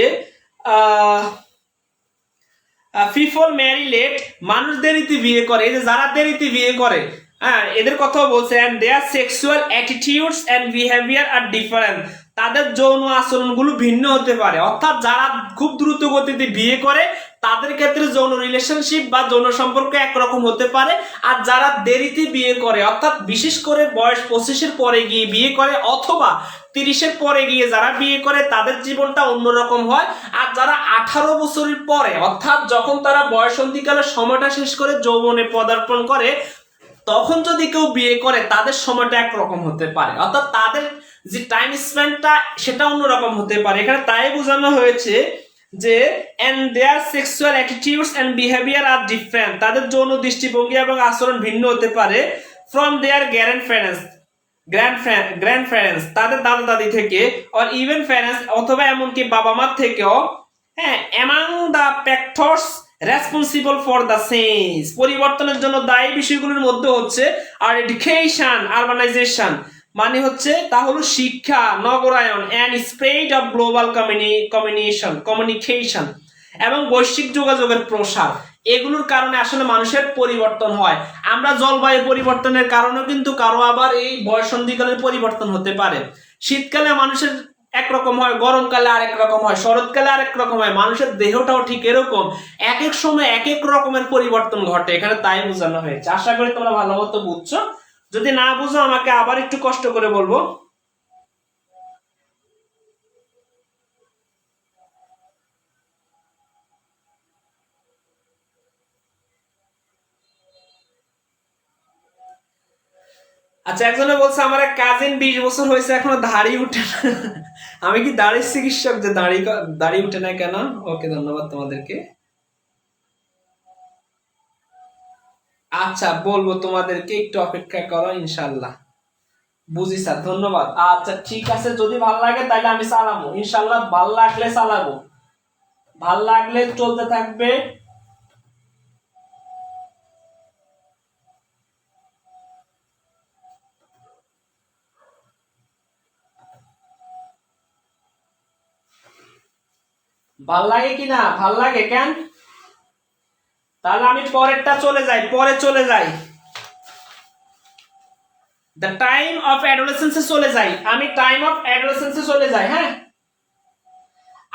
পিপল ম্যারি লেট, মানুষ দেরিতে বিয়ে করে, এই যে যারা দেরিতে বিয়ে করে, হ্যাঁ, এদের কথাও বলছে, and their sexual attitudes and behaviour are different, তাদের যৌন আচরণগুলো ভিন্ন হতে পারে। অর্থাৎ যারা খুব দ্রুত গতিতে বিয়ে করে তাদের ক্ষেত্রে যৌন রিলেশনশিপ বা যৌন সম্পর্ক একরকম হতে পারে, আর যারা দেরিতে বিয়ে করে, অর্থাৎ বিশেষ করে বয়স 25-এর পরে গিয়ে বিয়ে করে অথবা 30-এর পরে গিয়ে যারা বিয়ে করে তাদের জীবনটা অন্যরকম হয়। আর যারা 18 বছরের পরে, অর্থাৎ যখন তারা বয়সন্ধিকালের সময়টা শেষ করে যৌবনে পদার্পণ করে, তখন যদি কেউ বিয়ে করে তাদের সময়টা একরকম হতে পারে, অর্থাৎ তাদের যে টাইম স্পেন্ডটা সেটা অন্যরকম হতে পারে। এখানে তাই বোঝানো হয়েছে যে and their sexual attitudes and behaviour are different, তাদের যৌন দৃষ্টিভঙ্গি এবং আচরণ ভিন্ন হতে পারে ফ্রম দেয়ার গ্র্যান্ডপ্যারেন্টস, তাদের দাদা দাদি থেকে, অর ইভেন প্যারেন্টস, অথবা এমনকি বাবা মার থেকেও। হ্যাঁ, among the factors responsible for the change, পরিবর্তনের জন্য দায়ী বিষয়গুলোর মধ্যে হচ্ছে আর এডুকেশন, আরবানাইজেশন, মানে হচ্ছে তা হলো শিক্ষা, নগরায়ন, and spread of global communication, এবং বৈশ্বিক যোগাযোগের প্রসার, এগুলোর কারণে আসলে মানুষের পরিবর্তন হয়। আমরা জলবায়ু পরিবর্তনের কারণেও কিন্তু কারো আবার এই বয়সন্ধিকালের পরিবর্তন হতে পারে। শীতকালে মানুষের একরকম হয়, গরমকালে আরেক রকম হয়, শরৎকালে আরেক রকম হয়, মানুষের দেহটাও ঠিক এরকম, এক এক সময় এক এক রকমের পরিবর্তন ঘটে, এখানে তাই বোঝানো হয়েছে। আশা করি তোমরা ভালো মতো বুঝছো, যদি না বুঝো আমাকে আবার একটু কষ্ট করে বলবো। আচ্ছা, একজনে বলছে আমার এক কাজিন 20 বছর হয়েছে এখনো দাড়ি উঠে না। আমি কি দাড়ির চিকিৎসক যে দাড়ি উঠে না কেন? ওকে, ধন্যবাদ তোমাদেরকে। আচ্ছা, বলবো তোমাদেরকে, একটু অপেক্ষা করো, ইনশাল্লাহ। বুঝি স্যার, ধন্যবাদ। আচ্ছা, ঠিক আছে, যদি ভালো লাগে তাহলে আমি চালাবো, ইনশাল্লাহ। ভালো লাগলে চালাবো, ভালো লাগলে চলতে থাকবে। ভাল লাগে কি না? ভাল লাগে কেন? তাহলে আমি পরেরটা চলে যাই, দ্য টাইম অফ অ্যাডোলেসেন্সে চলে যাই, আমি টাইম অফ অ্যাডোলেসেন্সে চলে যাই। হ্যাঁ,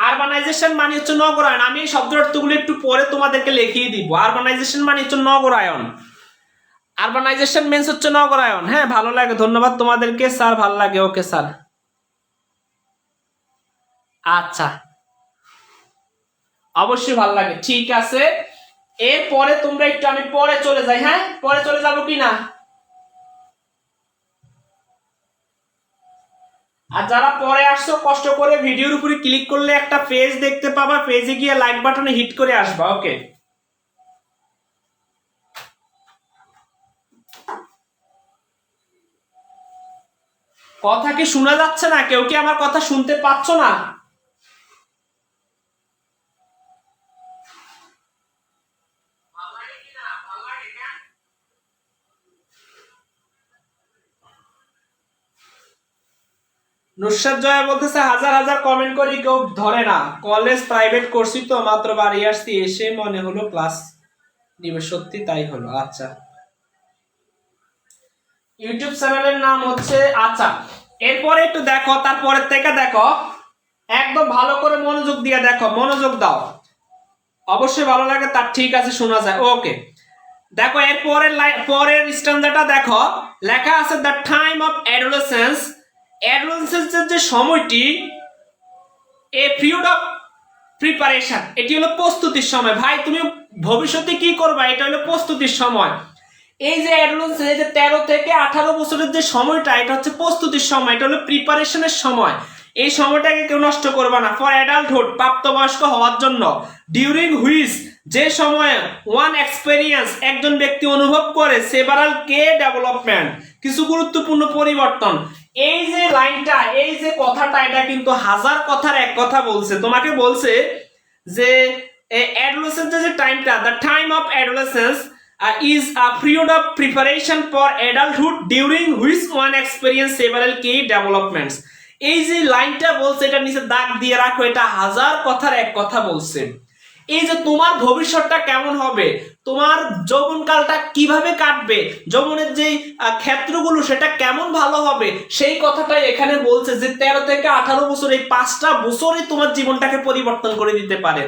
আরবানাইজেশন মানে হচ্ছে নগরায়ন, আমি এই শব্দ অর্থগুলো একটু পরে তোমাদেরকে লিখিয়ে দিব। আরবানাইজেশন মানে হচ্ছে নগরায়ন, আরবানাইজেশন মিন্স হচ্ছে নগরায়ন। হ্যাঁ, ভালো লাগে, ধন্যবাদ তোমাদেরকে স্যার, ভালো লাগে, ওকে স্যার। আচ্ছা, অবশ্যই ভালো লাগে, ঠিক আছে। এরপরে তোমরা একটু, আমি পরে চলে যাই। হ্যাঁ, পরে চলে যাবো কি না? আর যারা পরে আসছো, কষ্ট করে ভিডিওর উপরে ক্লিক করলে একটা পেজ দেখতে পাবা, পেজে গিয়ে লাইক বাটনে হিট করে আসবা, ওকে? কথা কি শোনা যাচ্ছে না? কেউ কি আমার কথা শুনতে পাচ্ছ না? নুসরাত জয়া বলতেছে হাজার হাজার কমেন্ট করি কেউ ধরে না, কলেজ প্রাইভেট করছি তো, মাত্র বাড়ি আসছি, এসে মনে হলো ক্লাস নিবে, সত্যি তাই হলো। আচ্ছা, ইউটিউব চ্যানেলের নাম হচ্ছে, আচ্ছা, এরপরে একটু দেখো, তারপরের থেকে দেখো, একদম ভালো করে মনোযোগ দিয়ে দেখো, মনোযোগ দাও, অবশ্যই ভালো লাগে তার, ঠিক আছে শোনা যায়, ওকে। দেখো এর পরের স্ট্যান্ডাটা দেখো, লেখা আছে দ্য টাইম অফ অ্যাডোলেসেন্স, অ্যাডোলেসেন্সের যে সময়টি, এ পিরিয়ড অফ প্রিপারেশন, এটি হলো প্রস্তুতির সময়। ভাই তুমি ভবিষ্যতে কি করবা, এটা হলো প্রস্তুতির সময়। এই যে অ্যাডোলেসেন্স, এই যে 13 থেকে 18 বছরের যে সময়টা, এটা হচ্ছে প্রস্তুতির সময়, এটা হলো প্রিপারেশনের সময়। এই সময়টাকে কেউ নষ্ট করবা না। ফর অ্যাডাল্টহুড, প্রাপ্তবয়স্ক হওয়ার জন্য। ডিউরিং হুইচ, যে সময়ে ওয়ান এক্সপেরিয়েন্স, একজন ব্যক্তি অনুভব করে সেভারাল কে ডেভেলপমেন্ট, কিছু গুরুত্বপূর্ণ পরিবর্তন। এই যে লাইনটা, এই যে কথাটা, এটা কিন্তু হাজার কথার এক কথা বলছে। তোমাকে বলছে যে অ্যাডোলেসেন্সের যে টাইমটা, the time of adolescence is a period of preparation for adulthood during which one experience several key developments. এই যে লাইনটা বলছে, এটা নিচে দাগ দিয়ে রাখো, এটা হাজার কথার এক কথা বলছে। এই যে তোমার ভবিষ্যৎটা কেমন হবে, তোমার যৌবনকালটা কিভাবে কাটবে, যৌবনের যে ক্ষেত্রগুলো সেটা কেমন ভালো হবে, সেই কথাটাই এখানে বলছে যে 13 থেকে 18 বছর, এই 5টা বছরই তোমার জীবনটাকে পরিবর্তন করে দিতে পারে।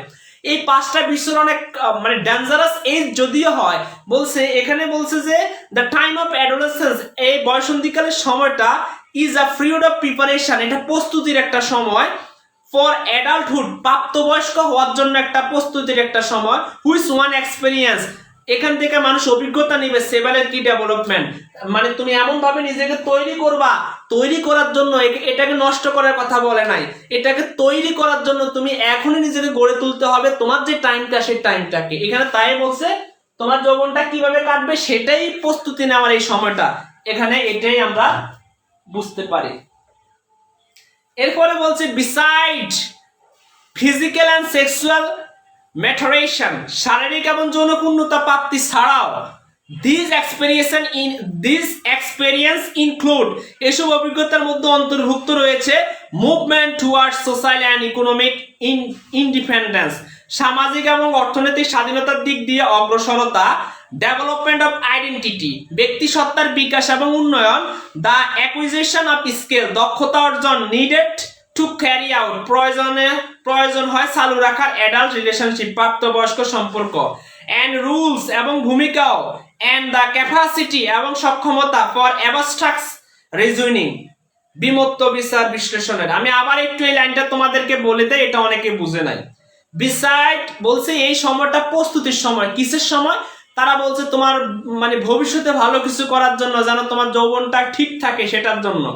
এই 5টা বিশ্বের অনেক মানে ডেঞ্জারাস এজ যদিও হয়, বলছে এখানে বলছে যে দ্য টাইম অফ অ্যাডোলেসেন্স, এই বয়সন্ধিকালের সময়টা is a period of preparation, এটা প্রস্তুতির একটা সময়। ফর অ্যাডাল্টহুড, প্রাপ্তবয়স্ক হওয়ার জন্য একটা প্রস্তুতির একটা সময়। হুইচ ওয়ান এক্সপেরিয়েন্স, এখান থেকে মানুষ অভিজ্ঞতা নিবে সেভারেল কি ডেভেলপমেন্ট, মানে তুমি এমন ভাবে নিজেকে তৈরি করবা, তৈরি করার জন্য, এটাকে নষ্ট করার কথা বলে নাই, এটাকে তৈরি করার জন্য তুমি এখনই নিজেকে গড়ে তুলতে হবে, তোমার যে টাইমটা সেই টাইমটাকে। এখানে তাই বলছে তোমার যৌবনটা কিভাবে কাটবে সেটাই প্রস্তুতি নেওয়ার এই সময়টা, এখানে এটাই আমরা বুঝতে পারি। এরপরে বলছে বিসাইড ফিজিক্যাল অ্যান্ড সেক্সুয়াল ম্যাটারেশন, শারীরিক এবং যৌন পূর্ণতা প্রাপ্তি ছাড়াও দিস এক্সপেরিয়েন্স ইনক্লুড, এসব অভিজ্ঞতার মধ্যে অন্তর্ভুক্ত রয়েছে movement towards social and economic independence, সামাজিক এবং অর্থনৈতিক স্বাধীনতার দিক দিয়ে অগ্রসরতা, ডেভেলপমেন্ট অফ আইডেন্টিটি, ব্যক্তি সত্তার বিকাশ এবং উন্নয়ন, দ্য অ্যাকুইজিশন অফ স্কিল, দক্ষতা অর্জন, নিডেড টু ক্যারি আউট, প্রয়োজন হয় চালু রাখার অ্যাডাল্ট রিলেশনশিপ, প্রাপ্তবয়স্ক সম্পর্ক, অ্যান্ড রুলস এবং ভূমিকাও, অ্যান্ড দ্য ক্যাপাসিটি এবং সক্ষমতা ফর অ্যাবস্ট্রাক্ট রিজনিং, বিমূর্ত বিচার বিশ্লেষণের। আমি আবার একটু এই লাইনটা তোমাদেরকে বলে দেই, এটা অনেকে বুঝে নাই। বিসাইড বলছে এই সময়টা প্রস্তুতির সময়, কিসের সময়, তারা বলছে তোমার মানে ভবিষ্যতে ভালো কিছু করার জন্য, যেন তোমার যৌবনটা ঠিক থাকে সেটার জন্য।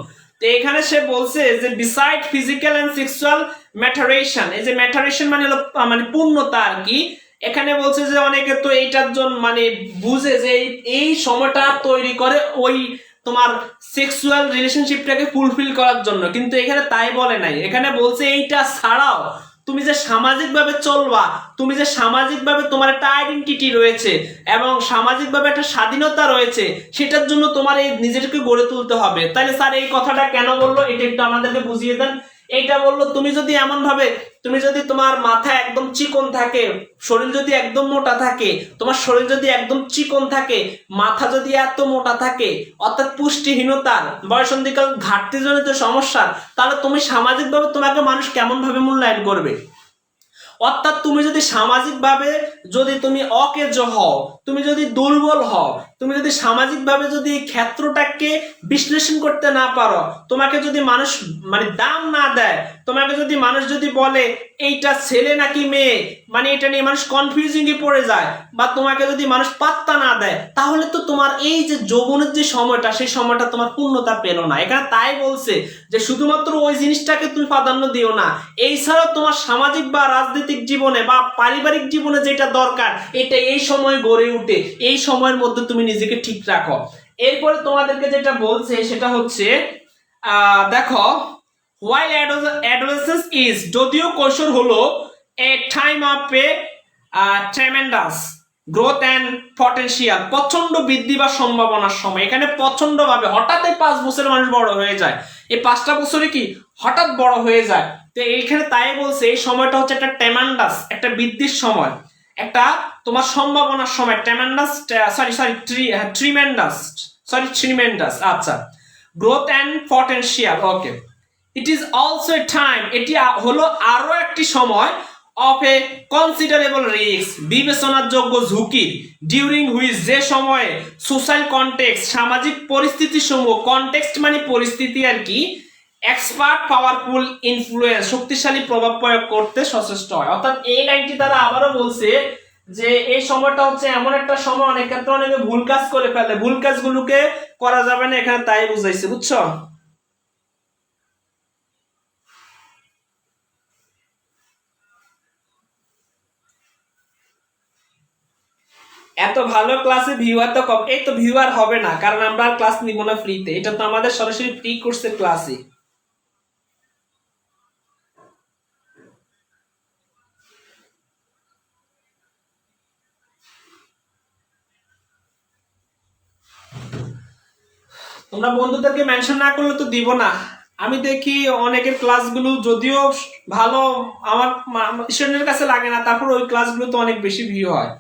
তো এখানে সে বলছে যে বিসাইড ফিজিক্যাল এন্ড সেক্সুয়াল ম্যাটারেশন, এই যে ম্যাটারেশন মানে হলো মানে পূর্ণতা আর কি। এখানে বলছে যে অনেকে তো এইটার জন্য মানে বুঝে যে এই সময়টা তৈরি করে ওই তোমার সেক্সুয়াল রিলেশনশিপটাকে ফুলফিল করার জন্য, কিন্তু এখানে তাই বলে নাই। এখানে বলছে এইটা ছাড়াও তুমি যে সামাজিকভাবে চলবা, তুমি যে সামাজিকভাবে তোমার একটা আইডেন্টিটি রয়েছে এবং সামাজিকভাবে একটা স্বাধীনতা রয়েছে, সেটার জন্য তোমার এই নিজেকে গড়ে তুলতে হবে। তাহলে স্যার এই কথাটা কেন বললো, এটা একটু আমাদেরকে বুঝিয়ে দেন। এইটা বললো তুমি যদি এমন ভাবে, তুমি যদি তোমার মাথা একদম চিকন থাকে, শরীর যদি একদম মোটা থাকে, তোমার শরীর যদি একদম চিকন থাকে, মাথা যদি এত মোটা থাকে, অর্থাৎ পুষ্টিহীনতার বয়সন্ধিকাল ঘাটতিজনিত সমস্যা, তাহলে তুমি সামাজিকভাবে তোমাকে মানুষ কেমন ভাবে মূল্যায়ন করবে। অর্থাৎ তুমি যদি সামাজিকভাবে যদি তুমি অকেজ হও, তুমি যদি দুর্বল হও, তুমি যদি সামাজিকভাবে যদি ক্ষেত্রটাকে বিশ্লেষণ করতে না পারো, তোমাকে যদি মানুষ মানে দাম না দেয়, তোমাকে যদি মানুষ যদি বলে এইটা ছেলে নাকি মেয়ে, মানে এটা নিয়ে মানুষ কনফিউজিং এ পড়ে যায়, বা তোমাকে যদি মানুষ পাত্তা না দেয়, তাহলে তো তোমার এই যে যৌবনের যে সময়টা, সেই সময়টা তোমার পূর্ণতা পেল না। এখানে তাই বলছে যে শুধুমাত্র ওই জিনিসটাকে তুমি প্রাধান্য দিও না, এই ছাড়াও তোমার সামাজিক বা রাজনৈতিক জীবনে বা পারিবারিক জীবনে যেটা দরকার, এটা এই সময় গড়ে উঠে, এই সময়ের মধ্যে তুমি নিজেকে ঠিক রাখো। এরপরে তোমাদেরকে যেটা বলছে সেটা হচ্ছে দেখো, while adolescence is, যদিও কৈশোর হলো a time of a tremendous growth and potential, প্রচন্ড বৃদ্ধি বা সম্ভাবনার সময়। এখানে প্রচন্ড ভাবে হঠাৎ এই 5 বছরে মানুষ বড় হয়ে যায়, এই 5টা বছরে কি হঠাৎ বড় হয়ে যায়। তো এইখানে তাই বলছে এই সময়টা হচ্ছে একটা ট্রেমেন্ডাস, একটা বৃদ্ধির সময়, একটা তোমার সম্ভাবনার সময়। ট্রেমেন্ডাস ট্রিমেন্ডাস, আচ্ছা, growth and potential, okay. It is also a time, এটি হলো আরো একটি সময় অফ এ কনসিডারেবল রিস্ক, বিবেচনার যোগ্য ঝুঁকি, ডিউরিং হুইচ যে সময়ে সোশ্যাল কনটেক্সট সামাজিক পরিস্থিতি সমূহ, কনটেক্সট মানে পরিস্থিতি আর কি, এক্সপার্ট পাওয়ারফুল ইনফ্লুয়েন্স শক্তিশালী প্রভাব প্রয়োগ করতে সচেষ্ট হয়। অর্থাৎ এই লাইনটি তারা আবারও বলছে যে এই সময়টা হচ্ছে এমন একটা সময় অনেক ক্ষেত্রে অনেকে ভুল কাজ করে ফেলে, ভুল কাজগুলোকে করা যাবে না এখানে, তাই বুঝাইছে, বুঝছো? এত ভালো ক্লাসে ভিউয়ার তো কম, এই তো ভিউয়ার হবে না কারণ আমরা আর ক্লাস নিব না ফ্রিতে, এটা তো আমাদের সরাসরি প্রি কোর্সের ক্লাসই। তোমরা বন্ধুদেরকে মেনশন না করলে তো দিব না। আমি দেখি অনেকের ক্লাসগুলো যদিও ভালো আমার স্টুডেন্টের কাছে লাগে না, তারপর ওই ক্লাসগুলো তো অনেক বেশি ভিউ হয়।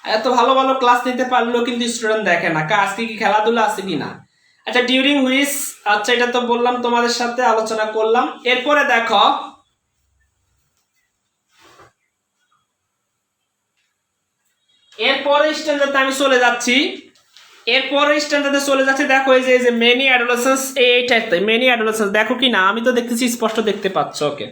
এত ভালো ভালো ক্লাস নিতে পারলেও কিন্তু স্টুডেন্ট দেখে না, আজকে কি খেলাধুলা আছে কিনা। আচ্ছা ডিউরিং হুইচ, আচ্ছা এটা তো বললাম, তোমাদের সাথে আলোচনা করলাম। এরপরে দেখো এরপরে স্ট্যান্ডার্ডে আমি চলে যাচ্ছি, এরপরে স্ট্যান্ডার্ডে চলে যাচ্ছে। দেখো এই যে মেনি অ্যাডোলেসেন্স, এইটা মেনি অ্যাডোলেসেন্স দেখো কি না, আমি তো দেখতেছি স্পষ্ট দেখতে পাচ্ছ, ওকে।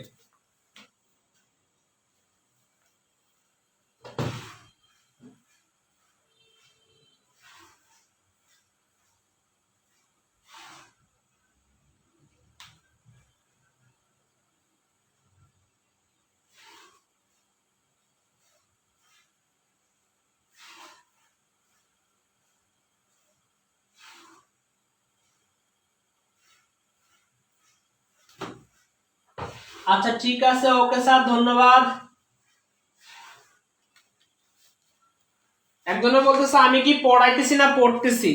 আচ্ছা ঠিক আছে, ওকে স্যার, ধন্যবাদ। একজনে বলতেছে আমি কি পড়াইতেছি না পড়তেছি,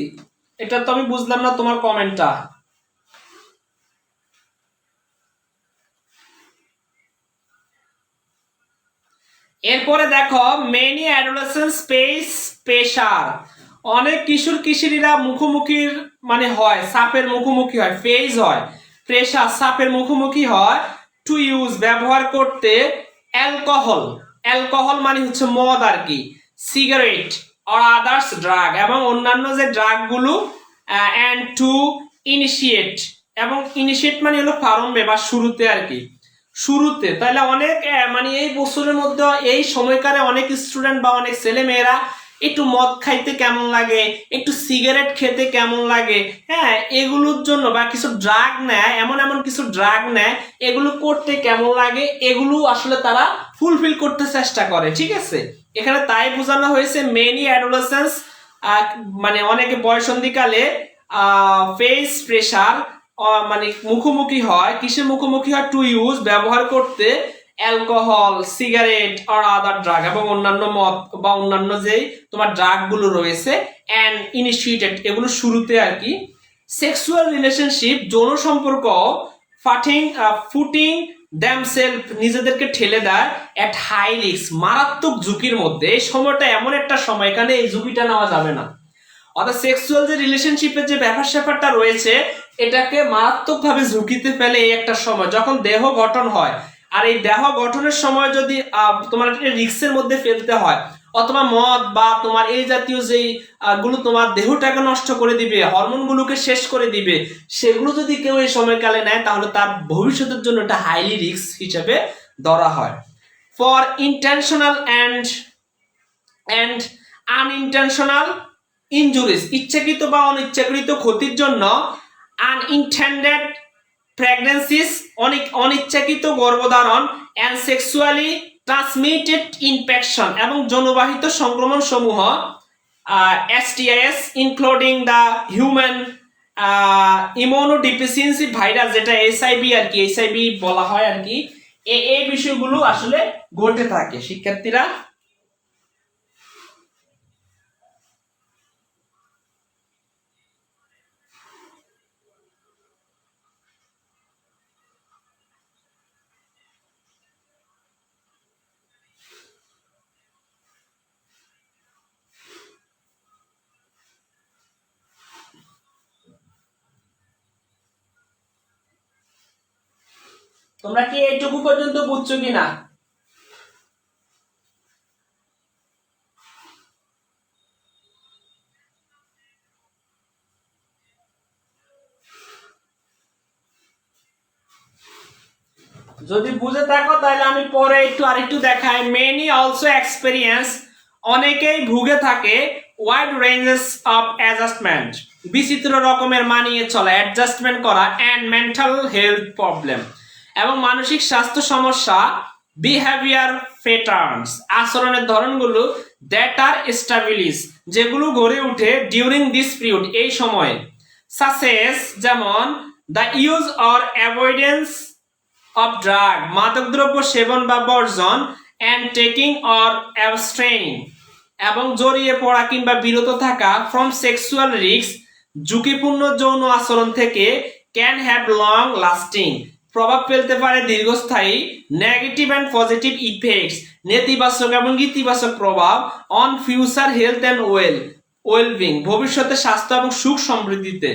এটা তো আমি বুঝলাম না তোমার কমেন্টটা। এরপরে দেখো মেনি অ্যাডোলেসেন্স স্পেস প্রেসার, অনেক কিশোর কিশোরীরা মুখোমুখির মানে হয় চাপের মুখোমুখি হয়, ফেজ হয়, প্রেসার চাপের মুখোমুখি হয়, টু ইউজ ব্যবহার করতে, অ্যালকোহল, অ্যালকোহল মানে হচ্ছে মদ আর কি, সিগারেট অর আদার্স ড্রাগ এবং অন্যান্য যে ড্রাগগুলো, অ্যান্ড টু ইনিশিয়েট, এবং ইনিশিয়েট মানে হলো প্রারম্ভে বা শুরুতে আর কি, শুরুতে। তাহলে অনেক মানে এই বছরের মধ্যে এই সময়কালে অনেক স্টুডেন্ট বা অনেক ছেলে মেয়েরা একটু মদ খাইতে কেমন লাগে, একটু সিগারেট খেতে কেমন লাগে, হ্যাঁ এগুলোর জন্য বা কিছু ড্রাগ নেয়, এমন এমন কিছু ড্রাগ নেয়, এগুলো করতে কেমন লাগে, এগুলো আসলে তারা ফুলফিল করতে চেষ্টা করে, ঠিক আছে। এখানে তাই বোঝানো হয়েছে মেনি অ্যাডোলেসেন্স, মানে অনেকে বয়সন্ধিকালে ফেস প্রেসার মানে মুখোমুখি হয়, কিসের মুখোমুখি হয়, টু ইউজ ব্যবহার করতে, অ্যালকোহল, সিগারেট আর আদার ড্রাগ এবং অন্যান্য মদ বা অন্যান্য যেই তোমার ড্রাগ গুলো রয়েছে, অ্যান্ড ইনিশিয়েটেড এগুলো শুরুতে আর কি, সেক্সুয়াল রিলেশনশিপ যৌন সম্পর্ক, ফাটিং ফুটিং দ্যামসেলফ নিজেদেরকে ঠেলে দেয়, এট হাই রিস্ক মারাত্মক ঝুঁকির মধ্যে। এই সময়টা এমন একটা সময়, এখানে এই ঝুঁকিটা নেওয়া যাবে না। অর্থাৎ সেক্সুয়াল যে রিলেশনশিপের যে ব্যাপার স্যাপারটা রয়েছে, এটাকে মারাত্মকভাবে ঝুঁকিতে ফেলে এই একটা সময় যখন দেহ গঠন হয়। আর এই দেহ গঠনের সময় যদি তোমার রিস্কের মধ্যে ফেলতে হয়, অথবা মদ বা তোমার এই জাতীয় যেই গুলো তোমার দেহটাকে নষ্ট করে দিবে, হরমোনগুলোকে শেষ করে দিবে, সেগুলো যদি কেউ এই সময়কালে নেয় তাহলে তার ভবিষ্যতের জন্য এটা হাইলি রিস্ক হিসেবে ধরা হয়। For intentional and unintentional injuries, ইচ্ছাকৃত বা অনিচ্ছাকৃত ক্ষতির জন্য, আনইনটেন্ডেড প্রেগন্যান্সিস অনেক অনিচ্ছাকৃত গর্ভধারণ, অ্যান্ড সেক্সুয়ালি ট্রান্সমিটেড ইনফেকশন এবং যৌনবাহিত সংক্রমণ সমূহ, এসটিআইএস ইনক্লুডিং দ্য হিউম্যান ইমিউনোডিফিসিয়েন্সি ভাইরাস, যেটা এসআইভি আর কি, এসআইভি বলা হয় আর কি, এই বিষয়গুলো আসলে ঘটে থাকে শিক্ষার্থীরা। তোমরা কি এইটুকু পর্যন্ত বুঝছো কিনা? যদি বুঝে থাকো তাহলে আমি পরে আরেকটু দেখাই। মেনি অলসো এক্সপেরিয়েন্স, অনেকেই ভুগে থাকে ওয়াইড রেঞ্জেস অফ অ্যাডজাস্টমেন্ট, বিচিত্র রকমের মানিয়ে চলা, অ্যাডজাস্টমেন্ট করা, অ্যান্ড মেন্টাল হেলথ প্রবলেম, এবং মানসিক স্বাস্থ্য সমস্যা, বিহেভিয়ার প্যাটার্নস, আচরণের ধরনগুলো, দ্যাট আর স্টাবিলিশ, যেগুলো গড়ে ওঠে ডিউরিং দিস পিরিয়ড, এই সময়ে, সাসেস যেমন the use or avoidance of drug, মাদকদ্রব্য সেবন বা বর্জন, অ্যান্ড টেকিং অর অ্যাবস্ট্রেইনিং, এবং জড়িয়ে পড়া কিংবা বিরত থাকা, ফ্রম সেক্সুয়াল রিস্ক, ঝুঁকিপূর্ণ যৌন আচরণ থেকে, ক্যান হ্যাভ লং লাস্টিং, প্রভাব ফেলতে পারে দীর্ঘস্থায়ী, নেগেটিভ অ্যান্ড পজিটিভ ইফেক্টস, নেতিবাচক এবং ইতিবাচক প্রভাব, on future health and wellbeing, ভবিষ্যতে স্বাস্থ্য এবং সুখ সমৃদ্ধিতে।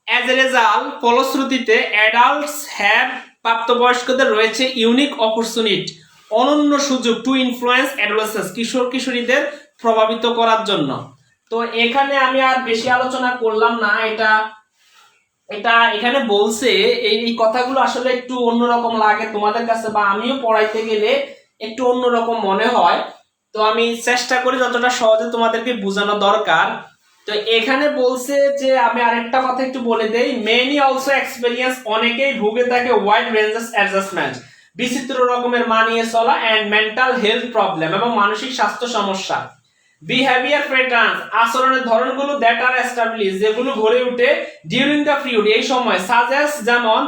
অ্যাজ এ রেজাল্ট, ফলশ্রুতিতে, অ্যাডাল্টস হ্যাভ, প্রাপ্তবয়স্কদের রয়েছে ইউনিক অপরচুনিটি, অনন্য সুযোগ, টু ইনফ্লুয়েন্স অ্যাডোলেসেন্স, কিশোর কিশোরীদের প্রভাবিত করার জন্য। তো এখানে আমি আর বেশি আলোচনা করলাম না। এটা এটা এখানে বলছে, এই কথাগুলো আসলে একটু অন্যরকম লাগে তোমাদের কাছে, বা আমিও পড়াইতে গেলে একটু অন্যরকম মনে হয়। তো আমি চেষ্টা করি যতটা সহজে তোমাদেরকে বোঝানো দরকার। তো এখানে বলছে যে, আমি আরেকটা কথা একটু বলে দেই, মেনি অলসো এক্সপেরিয়েন্স, অনেকেই ভুগে থাকে ওয়াইড রেঞ্জেস অ্যাডজাস্টমেন্ট, বিচিত্র রকমের মানিয়ে চলা, অ্যান্ড মেন্টাল হেলথ প্রবলেম, এবং মানসিক স্বাস্থ্য সমস্যা, বিহেভিয়ার প্যাটার্নস, আচরণের ধরনগুলো, দ্যাট আর এস্টাবলিশ, যেগুলো গড়ে ওঠে ডিউরিং দ্য পিরিয়ড, এই সময়, সাজেস্ট যেমন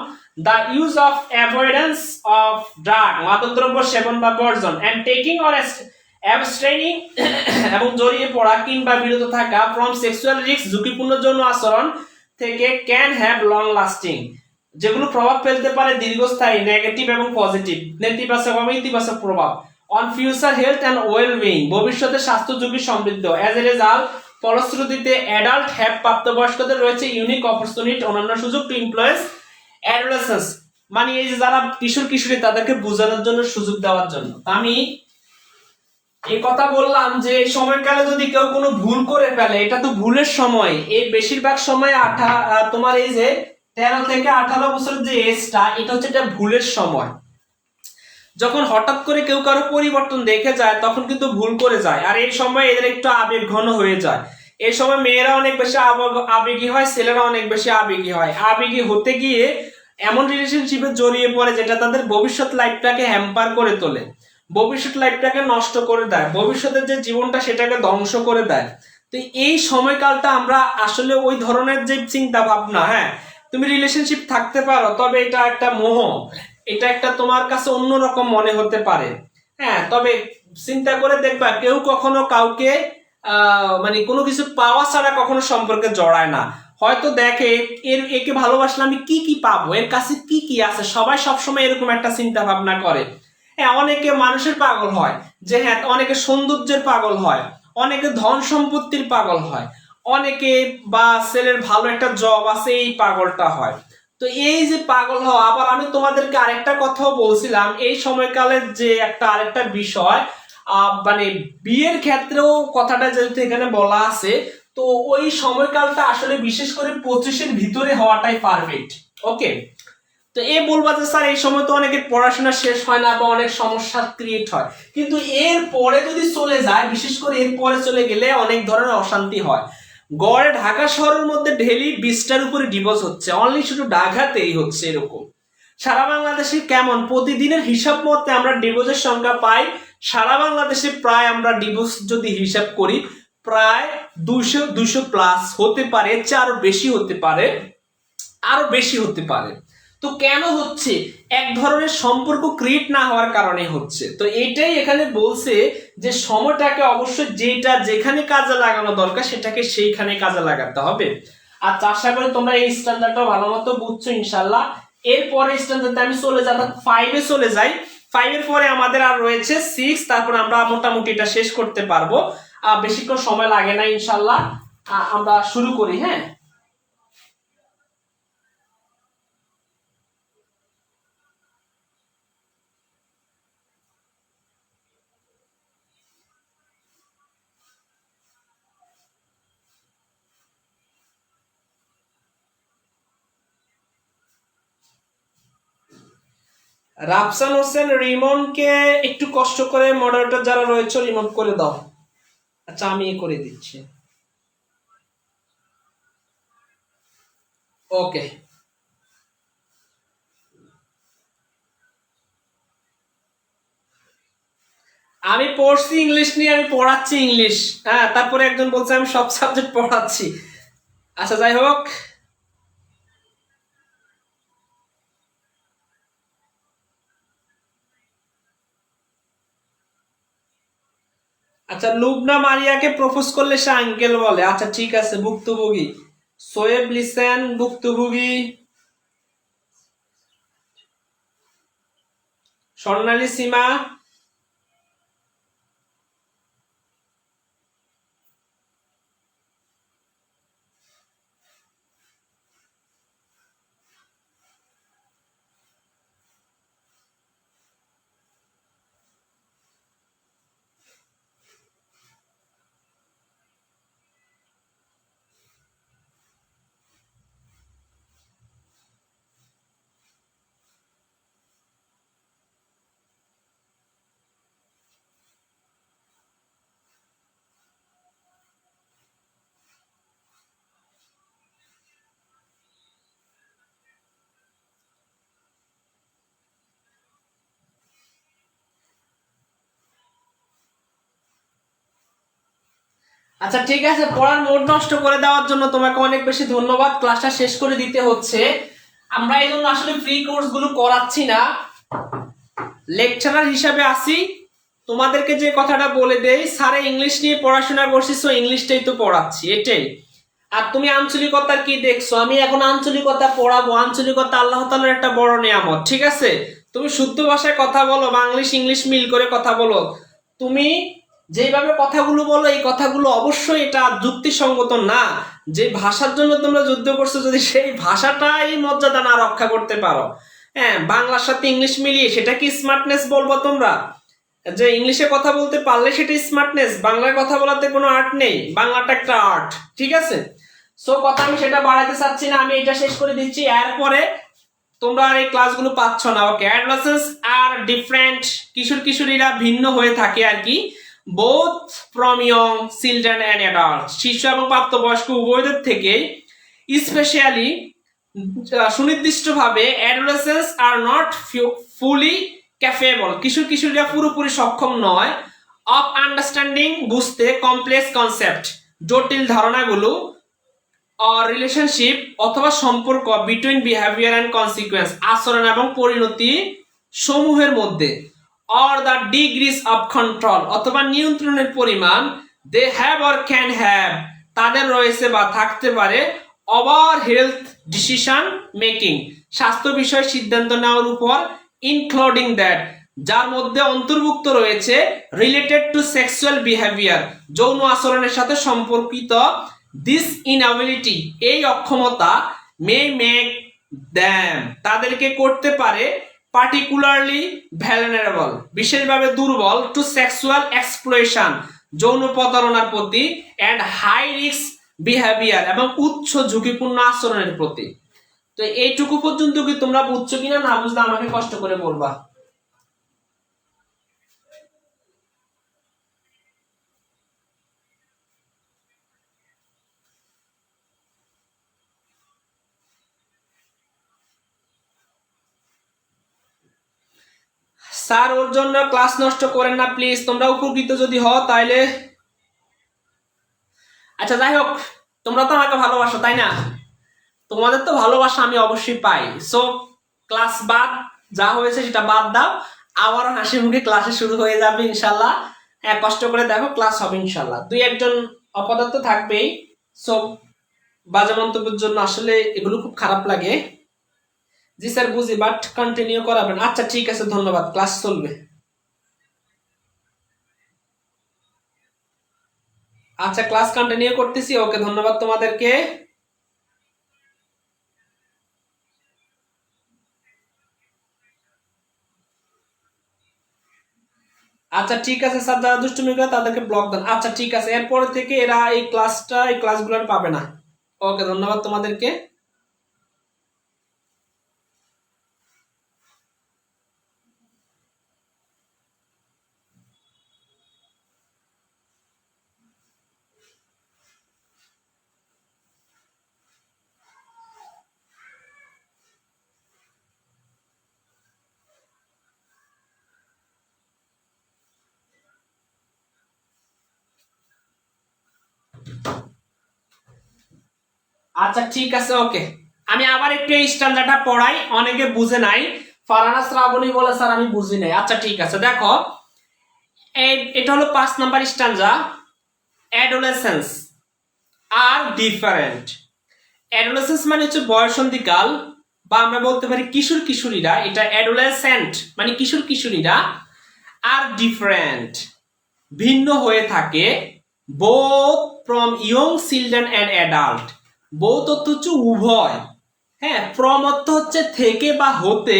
the use of avoidance of drug, মাদকদ্রব্য সেবন বা বর্জন, অ্যান্ড টেকিং অর অ্যাবস্ট্রেইনিং, এবং জড়িয়ে পড়া কিংবা বিরত থাকা, ফ্রম সেক্সুয়াল রিস্ক, ঝুঁকিপূর্ণ যৌন আচরণ থেকে, ক্যান হ্যাভ লং লাস্টিং, যেগুলো প্রভাব ফেলতে পারে দীর্ঘস্থায়ী, নেগেটিভ এবং পজিটিভ, নেতিবাচক এবং ইতিবাচক প্রভাব, on future health and wellbeing, ভবিষ্যতে স্বাস্থ্য ঝুঁকি সমৃদ্ধ। অ্যাজ এ রেজাল্ট, ফলশ্রুতিতে, অ্যাডাল্ট হ্যাভ, প্রাপ্তবয়স্কদের রয়েছে ইউনিক অপরচুনিটি, অনন্য সুযোগ, টু ইনফ্লুয়েন্স অ্যাডোলেসেন্স, মানে এই যে যারা কিশোর কিশোরী তাদেরকে বোঝানোর জন্য, সুযোগ দেওয়ার জন্য। আমি এই কথা বললাম যে এই সময়কালে যদি কেউ কোনো ভুল করে ফেলে, এটা তো ভুলের সময়। এই বেশিরভাগ সময় তোমার এই যে 13 থেকে 18 বছরের যে এজটা, এটা হচ্ছে একটা ভুলের সময়। যখন হঠাৎ করে কেউ কারো পরিবর্তন দেখে যায়, তখন কিন্তু ভুল করে যায়, আর এই সময় এদের একটু আবেগ ঘন হয়ে যায়। এই সময় মেয়েরা অনেক বেশি আবেগী হয়, ছেলেরা অনেক বেশি আবেগী হয়। আবেগী হতে গিয়ে এমন রিলেশনশিপে জড়িয়ে পড়ে যেটা তাদের ভবিষ্যৎ লাইফটাকে হ্যাম্পার করে তোলে, ভবিষ্যৎ লাইফটাকে নষ্ট করে দেয়, ভবিষ্যতের যে জীবনটা সেটাকে ধ্বংস করে দেয়। তো এই সময়কালটা আমরা আসলে ওই ধরনের যে চিন্তা ভাবনা, হ্যাঁ তুমি রিলেশনশিপ থাকতে পারো, তবে এটা একটা মোহ, এটা একটা তোমার কাছে অন্যরকম মনে হতে পারে, হ্যাঁ, তবে চিন্তা করে দেখবা কেউ কখনো কাউকে মানে কোনো কিছু পাওয়া ছাড়া কখনো সম্পর্কে জড়ায় না। হয়তো দেখে একে ভালোবাসলে আমি কি কি পাবো, এর কাছে কি কি আছে, সবাই সবসময় এরকম একটা চিন্তা ভাবনা করে। হ্যাঁ, অনেকে মানুষের পাগল হয়, যে হ্যাঁ অনেকে সৌন্দর্যের পাগল হয়, অনেকে ধন সম্পত্তির পাগল হয়, অনেকে বা ছেলের ভালো একটা জব আছে এই পাগলটা হয়। তো এই যে পাগল হওয়া, আবার আমি তোমাদেরকে আরেকটা কথাও বলছিলাম, এই সময়কালের যে আরেকটা বিষয়, মানে বিয়ের ক্ষেত্রেও কথাটা যেহেতু এখানে বলা আছে, তো ওই সময়কালটা আসলে বিশেষ করে 25-এর ভিতরে হওয়াটাই পারফেক্ট। ওকে, তো এ বলবা যে স্যার এই সময় তো অনেকের পড়াশোনা শেষ হয় না, বা অনেক সমস্যা ক্রিয়েট হয়, কিন্তু এর পরে যদি চলে যায়, বিশেষ করে এর পরে চলে গেলে অনেক ধরনের অশান্তি হয়। গড়ে ঢাকা শহরের মধ্যে ডেইলি 20টার উপরে ডিভোর্স হচ্ছে, অনলি শুধু ঢাকাতেই হচ্ছে এরকম। সারা বাংলাদেশে কেমন প্রতিদিনের হিসাব মতে আমরা ডিভোর্সের সংখ্যা পাই, সারা বাংলাদেশে প্রায় আমরা ডিভোর্স যদি হিসাব করি, প্রায় 200 প্লাস হতে পারে, আরো বেশি হতে পারে, আরো বেশি হতে পারে। তো কেন হচ্ছে? এক ধরনের সম্পর্ক ক্রিয়েট না হওয়ার কারণে হচ্ছে। তো এটাই এখানে বলছে যে সময়টাকে অবশ্যই যেটা যেখানে কাজে লাগানো দরকার সেটাকে সেইখানে কাজে লাগাতে হবে। আর আশা করি তোমরা এই স্ট্যান্ডার্ডটা ভালো মতো বুঝছো ইনশাল্লাহ। এরপরে স্ট্যান্ডার্ডে আমি চলে যাব, 5-এ চলে যাই। 5-এর পরে আমাদের আর রয়েছে 6, তারপর আমরা মোটামুটি এটা শেষ করতে পারবো, বেশিক্ষণ সময় লাগে না ইনশাল্লাহ। আমরা শুরু করি। হ্যাঁ, রাফসান হোসেন রিমনকে একটু কষ্ট করে মডারেটর যারা রয়েছে রিমোট করে দাও। আচ্ছা আমি করে দিচ্ছি। ওকে, আমি পড়ছি ইংলিশ নিয়ে, আমি পড়াচ্ছি ইংলিশ। হ্যাঁ, তারপরে একজন বলছে আমি সব সাবজেক্ট পড়াচ্ছি। আচ্ছা যাই হোক, আচ্ছা লুবনা মারিয়াকে প্রপোজ করলে সে আঙ্কেল বলে। আচ্ছা ঠিক আছে, ভুক্তভোগী সোয়েব লিসেন ভুক্তভোগী, স্বর্ণালী সীমা, আচ্ছা ঠিক আছে, পড়ার মোড নষ্ট করে দেওয়ার জন্য তোমাকে অনেক বেশি ধন্যবাদ। ক্লাসটা শেষ করে দিতে হচ্ছে, আমরা এই জন্য আসলে ফ্রি কোর্স গুলো করাচ্ছি না, লেকচারার হিসাবে আসি। তোমাদেরকে যে কথাটা বলে দেই, স্যারে ইংলিশ নিয়ে পড়াশোনা করছি, সো ইংলিশটাই তো পড়াচ্ছি, এটাই। আর তুমি আঞ্চলিকতার কি দেখছো? আমি এখন আঞ্চলিকতা পড়াবো। আঞ্চলিকতা আল্লাহ তাআলার একটা বড় নিয়ামত, ঠিক আছে? তুমি শুদ্ধ ভাষায় কথা বলো, বাংলিশ ইংলিশ মিল করে কথা বলো। তুমি যেভাবে কথাগুলো বলো, এই কথাগুলো অবশ্যই এটা যুক্তিসঙ্গত না। যে ভাষার জন্য তোমরা যুদ্ধ করছো, যদি সেই ভাষাটাই মর্যাদা না রক্ষা করতে পারো, হ্যাঁ, বাংলার সাথে ইংলিশ মিলিয়ে সেটা কি স্মার্টনেস বলবো তোমরা? যে ইংলিশে কথা বলতে পারলে সেটা স্মার্টনেস? বাংলায় কথা বলাতে কোনো আর্ট নেই, বাংলাটা একটা আর্ট, ঠিক আছে? সো কথা আমি সেটা বাড়াতে চাচ্ছি না, আমি এটা শেষ করে দিচ্ছি। এরপরে তোমরা আর এই ক্লাসগুলো পাচ্ছ না। ওকে, অ্যাডolescents আর ডিফারেন্ট, কিশোর কিশোরীরা ভিন্ন হয়ে থাকে আর কি, both from young children and adult, শিশু এবং প্রাপ্তবয়স্ক উভয়দের থেকে। স্পেশালি সুনির্দিষ্টভাবে অ্যাডolescents আর নট ফুলি ক্যাপেবল, কিশোর কিশোরীরা পুরোপুরি সক্ষম নয়, অফ আন্ডারস্ট্যান্ডিং, বুঝতে, কমপ্লেক্স কনসেপ্ট, জটিল ধারণাগুলো, অর রিলেশনশিপ অথবা সম্পর্ক, বিটুইন বিহেভিয়ার অ্যান্ড কনসিকুয়েন্স, আচরণ এবং পরিণতি সমূহের মধ্যে, or the degrees of control, অথবা নিয়ন্ত্রণের পরিমাণ, they have or can have, তাদের রয়েছে বা থাকতে পারে, ওভার হেলথ ডিসিশন মেকিং, স্বাস্থ্য বিষয়ে সিদ্ধান্ত নেওয়ার উপর, ইনক্লুডিং দ্যাট, যার মধ্যে অন্তর্ভুক্ত রয়েছে, রিলেটেড টু সেক্সুয়াল বিহেভিয়ার, যৌন আচরণের সাথে সম্পর্কিত, দিস ইনএবিলিটি, এই অক্ষমতা, মে মেক দ্যাম, তাদেরকে করতে পারে, পার্টিকুলারলি ভ্যালনারেবল, বিশেষভাবে দুর্বল, টু সেক্সুয়াল এক্সপ্লয়েশন, যৌন প্রতারণার প্রতি, অ্যান্ড হাই রিস্ক বিহেভিয়ার, এবং উচ্চ ঝুঁকিপূর্ণ আচরণের প্রতি। তো এইটুকু পর্যন্ত কি তোমরা বুঝছো কিনা? না বুঝলে আমাকে কষ্ট করে বলবা। স্যার ওর জন্য ক্লাস নষ্ট করেন না প্লিজ, তোমরা উপকৃত যদি হও তাইলে। আচ্ছা যাই হোক, তোমরা তো আমাকে ভালোবাসো তাই না? তোমাদের তো ভালোবাসা আমি অবশ্যই পাই। সো ক্লাস বাদ, যা হয়েছে সেটা বাদ দাও, আবারও হাসি মুখে ক্লাসে শুরু হয়ে যাবে ইনশাল্লাহ। হ্যাঁ, কষ্ট করে দেখো, ক্লাস হবে ইনশাল্লাহ। দুই একজন অপদার্থ থাকবেই, সো বাজে মন্তব্যের জন্য আসলে এগুলো খুব খারাপ লাগে। জি স্যার বুঝি, বাট কন্টিনিউ করাবেন। আচ্ছা ঠিক আছে, ধন্যবাদ, ক্লাস চলবে। আচ্ছা ক্লাস কন্টিনিউ করতেছি। ওকে, ধন্যবাদ তোমাদেরকে। আচ্ছা ঠিক আছে স্যার, যারা দুষ্টুমি করে তাদেরকে ব্লক দেন। আচ্ছা ঠিক আছে, এরপর থেকে এরা এই ক্লাসগুলো আর পাবে না। ওকে, ধন্যবাদ তোমাদেরকে। আচ্ছা ঠিক আছে, ওকে। আমি আবার একটু এই স্ট্যান্ডার্ডটা পড়াই, অনেকে বুঝে নাই। ফারহানা শ্রাবণী বলে স্যার আমি বুঝি নাই। আচ্ছা ঠিক আছে, দেখো এটা হলো 5 নাম্বার স্ট্যান্ডা। অ্যাডোলেসেন্স আর ডিফারেন্ট। অ্যাডোলেসেন্স মানে হচ্ছে বয়সন্ধিকাল, বা আমরা বলতে পারি কিশোর কিশোরীরা, এটা অ্যাডোলেসেন্ট মানে কিশোর কিশোরীরা। আর ডিফারেন্ট ভিন্ন হয়ে থাকে, both from young children and adult. Both অর্থ হচ্ছে উভয়, হ্যাঁ, ফ্রম অর্থ হচ্ছে থেকে বা হতে,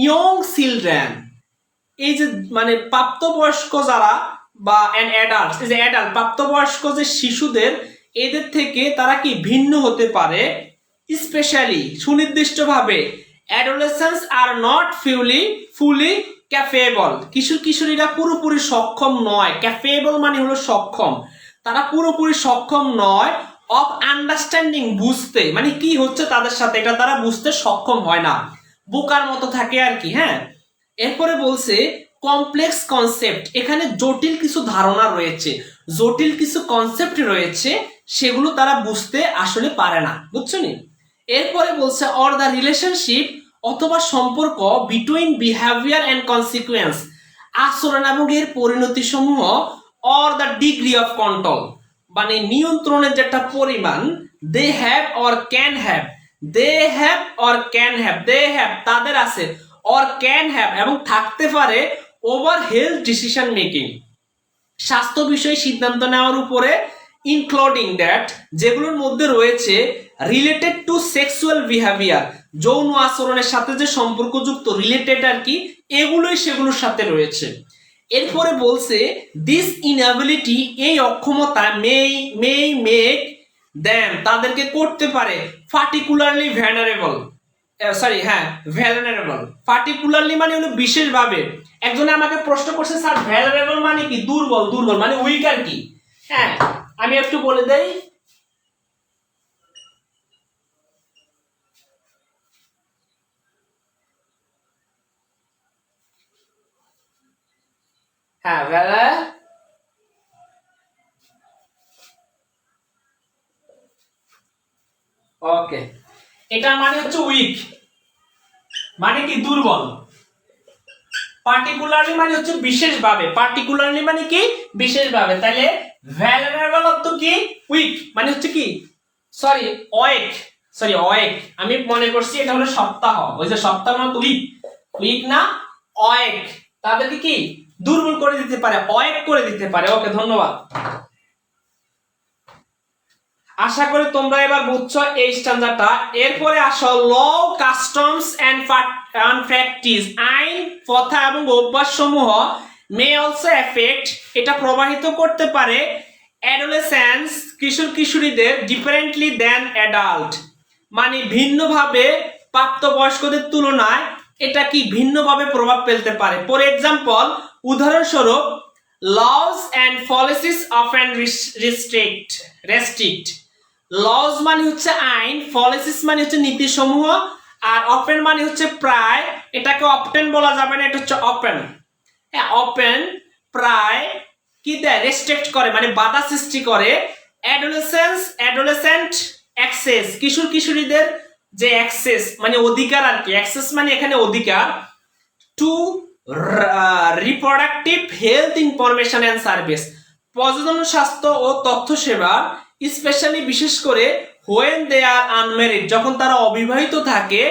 ইয়ং চিলড্রেন এই যে মানে প্রাপ্তবয়স্ক যারা, বা অ্যান্ড অ্যাডাল্ট, এই যে অ্যাডাল্ট প্রাপ্তবয়স্ক যে শিশুদের, এদের থেকে তারা কি ভিন্ন হতে পারে। স্পেশালি সুনির্দিষ্টভাবে adolescence are not fully capable. কিশোর কিশোরীরা পুরোপুরি সক্ষম নয়। ক্যাপেবল মানে হলো সক্ষম, তারা পুরোপুরি সক্ষম নয়। অফ আন্ডারস্ট্যান্ডিং বুঝতে, মানে কি হচ্ছে তাদের সাথে এটা তারা বুঝতে সক্ষম হয় না, বোকার মতো থাকে আর কি। হ্যাঁ, এরপরে বলছে কমপ্লেক্স কনসেপ্ট, এখানে জটিল কিছু ধারণা রয়েছে, জটিল কিছু কনসেপ্ট রয়েছে, সেগুলো তারা বুঝতে আসলে পারে না, বুঝছো নি। এরপরে বলছে অর দ্য রিলেশনশিপ অথবা সম্পর্ক বিটুইন বিহেভিয়ার অ্যান্ড কনসিকুয়েন্স, আচরণ এবং এর পরিণতি সমূহ, or the degree of control মানে নিয়ন্ত্রণের যেটা পরিমাণ, they have or can have, they have or can have, they have তাদের আছে, অর ক্যান হ্যাভ এবং থাকতে পারে, ওভার হেলথ ডিসিশন মেকিং স্বাস্থ্য বিষয়ে সিদ্ধান্ত নেওয়ার উপরে, ইনক্লুডিং দ্যাট যেগুলোর মধ্যে রয়েছে রিলেটেড টু সেক্সুয়াল বিহেভিয়ার যৌন আচরণের সাথে যে সম্পর্কযুক্ত, রিলেটেড আর কি, এগুলোই সেগুলোর সাথে রয়েছে। এরপরে বলছে দিস ইনএবিলিটি এই অক্ষমতা মে মেক দ্যাম তাদেরকে করতে পারে পার্টিকুলারলি ভ্যানারেবল, সরি হ্যাঁ ভ্যালনারেবল। পার্টিকুলারলি মানে হলো বিশেষভাবে। একজনে আমাকে প্রশ্ন করছে স্যার ভ্যালনারেবল মানে কি? দুর্বল, দুর্বল মানে উইক আর কি। হ্যাঁ, আমি একটু বলে দেই। হ্যাঁ, ওকে, এটা মানে হচ্ছে উইক মানে কি দুর্বল। পার্টিকুলারলি মানে হচ্ছে বিশেষভাবে, পার্টিকুলারলি মানে কি বিশেষভাবে। তাহলে ভ্যালনারেবল অর্থ কি? উইক মানে হচ্ছে কি, সরি ওয়েক, সরি ওয়েক, আমি মনে করছি এটা হলো সপ্তাহ, ওই যে সপ্তাহ মানে উইক, উইক না ওয়েক, তাদেরকে কি দুর্বল করে দিতে পারে, ওয়েক করে দিতে পারে। ওকে, ধন্যবাদ। আশা করি তোমরা এবার বুঝছো এই স্ট্যান্ডার্ডটা। এরপরে আসো ল, কাস্টমস এন্ড প্র্যাকটিস, আইন, প্রথা এবং অভ্যাস সমূহ মে অলসো এফেক্ট এটা প্রভাবিত করতে পারে অ্যাডোলেসেন্স কিশোর কিশোরীদের ডিফারেন্টলি দ্যান অ্যাডাল্ট মানে ভিন্নভাবে প্রাপ্তবয়স্কদের তুলনায় এটা কি ভিন্নভাবে প্রভাব ফেলতে পারে। ফর এক্সাম্পল উদাহরণস্বরূপ laws and policies often restrict. Laws মানে হচ্ছে আইন, পলিসিস মানে হচ্ছে নীতিসমূহ, আর অপেন মানে হচ্ছে প্রায়, এটাকে অপটেন বলা যাবে না, এটা হচ্ছে ওপেন। হ্যাঁ, ওপেন প্রায় কি দেয়, রেস্ট্রিক্ট করে মানে বাধা সৃষ্টি করে। অ্যাডোলেসেন্ট অ্যাক্সেস কিশোর কিশোরীদের যে অ্যাক্সেস মানে অধিকার আর কি, অ্যাক্সেস মানে এখানে অধিকার, to reproductive health information and service প্রজনন স্বাস্থ্য ও তথ্য সেবা, স্পেশালি বিশেষ করে হোয়েন দে আর আনম্যারিড যখন তারা অবিবাহিত থাকে,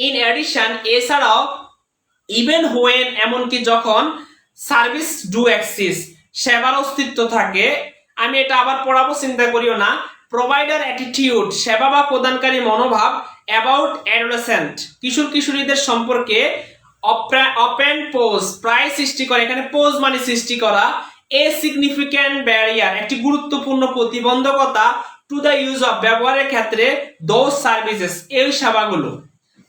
ইন অ্যাডিশন এছাড়াও ইভেন হোয়েন এমনকি যখন সার্ভিস ডু এক্সিস সেবার অস্তিত্ব থাকে। আমি এটা আবার পড়াবো, চিন্তা করিও না। প্রোভাইডার অ্যাটিটিউড সেবা বা প্রদানকারী মনোভাব অ্যাবাউট অ্যাডোলেসেন্ট কিশোর কিশোরীদের সম্পর্কে, ওপেন পোজ প্রায় সৃষ্টি করে, এখানে পোজ মানে সৃষ্টি করা, এ সিগনিফিক্যান্ট ব্যারিয়ার একটি গুরুত্বপূর্ণ প্রতিবন্ধকতা, টু দ্য ইউজ অফ ব্যবহারের ক্ষেত্রে দোজ সার্ভিসেস এই সেবাগুলো।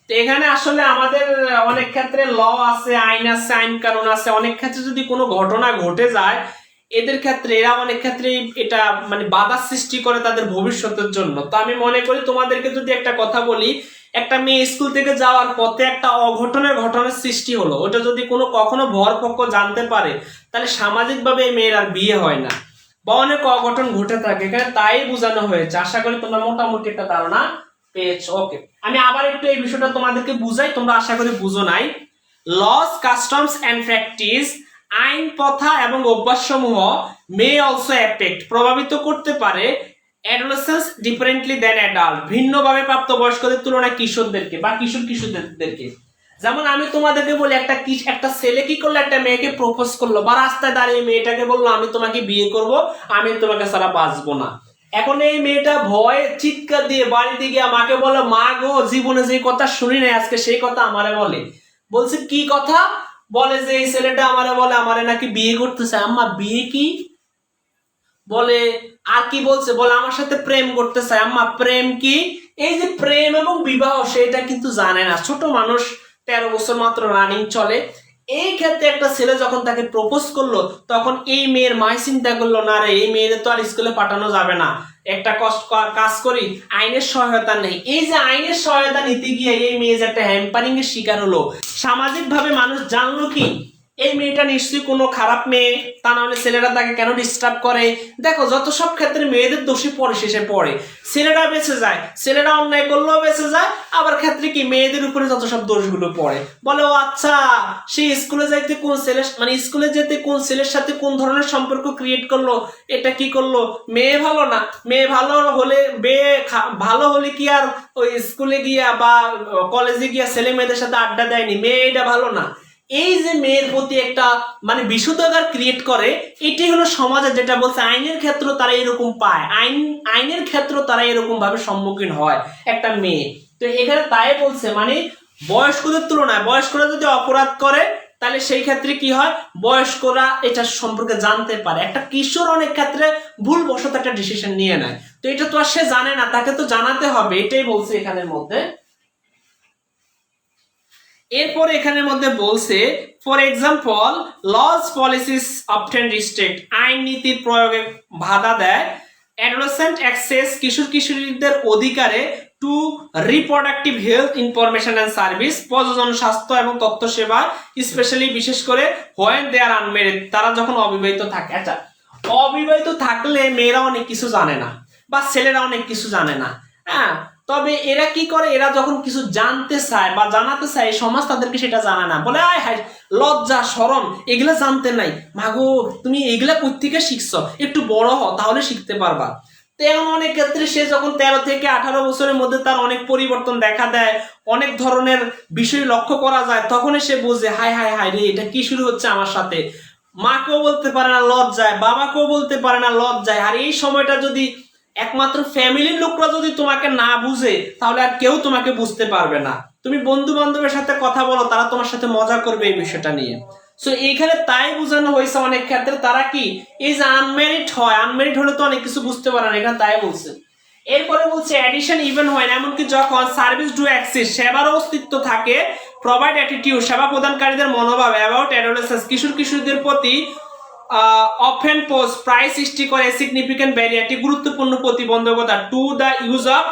তো এখানে আসলে আমাদের অনেক ক্ষেত্রে ল আছে, আইন আছে, আইন কানুন আছে, অনেক ক্ষেত্রে যদি কোনো ঘটনা ঘটে যায় এদের ক্ষেত্রে এরা অনেক ক্ষেত্রে এটা মানে বাধা সৃষ্টি করে তাদের ভবিষ্যতের জন্য। তো আমি মনে করি তোমাদেরকে যদি একটা কথা বলি, একটা মেয়ে স্কুল থেকে যাওয়ার পথে একটা অঘটনের ঘটনার সৃষ্টি হলো, ওটা যদি কোনো কখনো ভর পক্ষ জানতে পারে তাহলে সামাজিকভাবে এই মেয়ের আর বিয়ে হয় না। বা অনেক অঘটন ঘটে থাকে এখানে, তাই বোঝানো হয়েছে। আশা করি তোমরা মোটামুটি একটা ধারণা পেয়েছো। ওকে, আমি আবার একটু এই বিষয়টা তোমাদেরকে বুঝাই, তোমরা আশা করি বুঝো নাই। লস, কাস্টমস এন্ড প্র্যাকটিস, আইন, প্রথা এবং অভ্যাস সমূহ মে অলসো এফেক্ট, প্রভাবিত করতে পারে অ্যাডোলেসেন্স ডিফারেন্টলি দেন অ্যাডাল্ট, ভিন্নভাবে প্রাপ্তবয়স্কদের তুলনায় কিশোরদেরকে বা কিশোরদেরকে। যেমন আমি তোমাদেরকে বলি, একটা ছেলে কি করলো, একটা মেয়েকে প্রপোজ করলো, বা রাস্তায় দাঁড়িয়ে মেয়েটাকে বললো আমি তোমাকে বিয়ে করব, আমি তোমাকে ছাড়া বাঁচবো না। এখন এই মেয়েটা ভয়ে চিৎকার দিয়ে বাড়িতে গিয়ে আমাকে বলে, মা গো, জীবনে যে কথা শুনি নাই আজকে সেই কথা আমারে বলে। বলছে কি কথা? বলে যে এই ছেলেটা আমারে বলে আমারে নাকি বিয়ে করতে চায়। আম্মা বিয়ে কি? বলে আর কি বলছে, বলে আমার সাথে প্রেম করতে চায়। আম্মা প্রেম কি? এই যে প্রেম এবং বিবাহ সেটা কিন্তু জানে না, ছোট মানুষ, 13 বছর মাত্র রানিং চলে। এই ক্ষেত্রে একটা ছেলে যখন তাকে প্রপোজ করলো, তখন এই মেয়ের মাই চিন্তা করলো, না রে, এই মেয়েদের তো আর স্কুলে পাঠানো যাবে না, একটা কাজ করি, আইনের সহায়তা নেই। এই যে আইনের সহায়তা নিতে গিয়ে এই মেয়ে যে একটা হ্যাম্পারিং এর শিকার হলো, সামাজিক ভাবে মানুষ জানলো কি এই মেয়েটা নিশ্চয়ই কোনো খারাপ মেয়ে, তা নাহলে ছেলেরা তাকে কেন ডিস্টার্ব করে। দেখো, যত সব ক্ষেত্রে মেয়েদের দোষী পরে শেষে পড়ে, ছেলেরা বেঁচে যায়, ছেলেরা অন্যায় করলেও বেঁচে যায়, আবার ক্ষেত্রে কি মেয়েদের উপরে যত সব দোষগুলো পড়ে। বলে ও আচ্ছা, সে স্কুলে যাইতে কোন ছেলে, মানে স্কুলে যেতে কোন ছেলের সাথে কোন ধরনের সম্পর্ক ক্রিয়েট করলো, এটা কি করলো, মেয়ে ভালো না? মেয়ে ভালো হলে, ভালো হলে কি আর ওই স্কুলে গিয়া বা কলেজে গিয়া ছেলে মেয়েদের সাথে আড্ডা দেয়নি? মেয়ে এটা ভালো না? এই যে মেয়ের প্রতি একটা মানে বিশুদ্ধাচার ক্রিয়েট করে, এটি হলো সমাজে যেটা বলছে আইনের ক্ষেত্র তারা এরকম পায়, আইনের ক্ষেত্র তারা এরকম ভাবে সম্মুখীন হয় একটা মেয়ে। তো এখানে তাই বলছে মানে বয়স্কদের তুলনায় বয়স্করা যদি অপরাধ করে তাহলে সেই ক্ষেত্রে কি হয়, বয়স্করা এটা সম্পর্কে জানতে পারে। একটা কিশোর অনেক ক্ষেত্রে ভুলবশত একটা ডিসিশন নিয়ে নেয়, তো এটা তো আর সে জানে না, তাকে তো জানাতে হবে, এটাই বলছে এখানের মধ্যে। এরপর এখানের মধ্যে বলছে for example laws policies often restrict, আইন নীতির প্রয়োগে বাধা দেয় অ্যাডোলেসেন্ট অ্যাক্সেস, কিশোর কিশোরীদের অধিকারে to reproductive health information and service, প্রজনন, স্বাস্থ্য এবং তথ্য সেবা, স্পেশালি বিশেষ করে হোয়েন দে আর আনমেরিড, তারা যখন অবিবাহিত থাকে। আচ্ছা, অবিবাহিত থাকলে মেয়েরা অনেক কিছু জানে না বা ছেলেরা অনেক কিছু জানে না, হ্যাঁ, তবে এরা কি করে, এরা যখন কিছু জানতে চায় বা জানাতে চায় সমাজ তাদেরকে সেটা জানা না, বলে আয় হায় লজ্জা শরম, এগুলা জানতে নাই, মাগো তুমি এগুলা কই থেকে শিখছো, একটু বড় হও তাহলে শিখতে পারবা। তো এমন অনেক ক্ষেত্রে সে যখন 13 থেকে 18 বছরের মধ্যে তার অনেক পরিবর্তন দেখা দেয়, অনেক ধরনের বিষয় লক্ষ্য করা যায়, তখনই সে বুঝে হায় হায় হায় রে, এটা কি শুরু হচ্ছে আমার সাথে। মাকেও বলতে পারে না লজ্জায়, বাবাকেও বলতে পারে না লজ্জায়। আর এই সময়টা যদি একমাত্র ফ্যামিলির লোকরা যদি তোমাকে না বুঝে তাহলে আর কেউ তোমাকে বুঝতে পারবে না। তুমি বন্ধু বান্ধবের সাথে কথা বলো, তারা তোমার সাথে মজা করবে এই বিষয়টা নিয়ে। সো এইখানে তাই বোঝানো হয়েছে অনেক ক্ষেত্রে তারা কি এই যে আনমেরিড হয়, আনমেরিড হলে তো অনেক কিছু বুঝতে পারে না, এখানে তাই বলছে। এরপরে বলছে অ্যাডিশন ইভেন হয় না, এমনকি যখন সার্ভিস ডু এক্সিস্ট, সেবার অস্তিত্ব থাকে, প্রোভাইড অ্যাটিটিউড, সেবা প্রদানকারীদের মনোভাব অ্যাবাউট অ্যাডোলেসেন্স, কিশোর কিশোরীদের প্রতি অফেন পোজ প্রায় সৃষ্টি করে সিগনিফিক্যান্ট ব্যারিয়ার, একটি গুরুত্বপূর্ণ প্রতিবন্ধকতা to the use of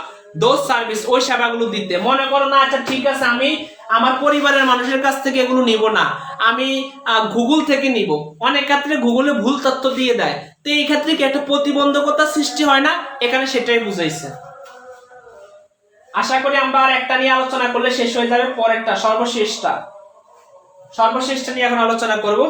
those service, ওই সেবাগুলো দিতে। মনে করো না, আচ্ছা ঠিক আছে আমি আমার পরিবারের মানুষের কাছ থেকে এগুলো নিব না, আমি গুগল থেকে নিব। অনেক ক্ষেত্রে গুগলে ভুল তথ্য দিয়ে দেয়, তো এই ক্ষেত্রে কি একটা প্রতিবন্ধকতা সৃষ্টি হয় না, এখানে সেটাই বুঝাইছে। আশা করি আমরা আর একটা নিয়ে আলোচনা করলে শেষ হয়ে যাবে, পরেরটা সর্বশেষটা নিয়ে এখন আলোচনা করব।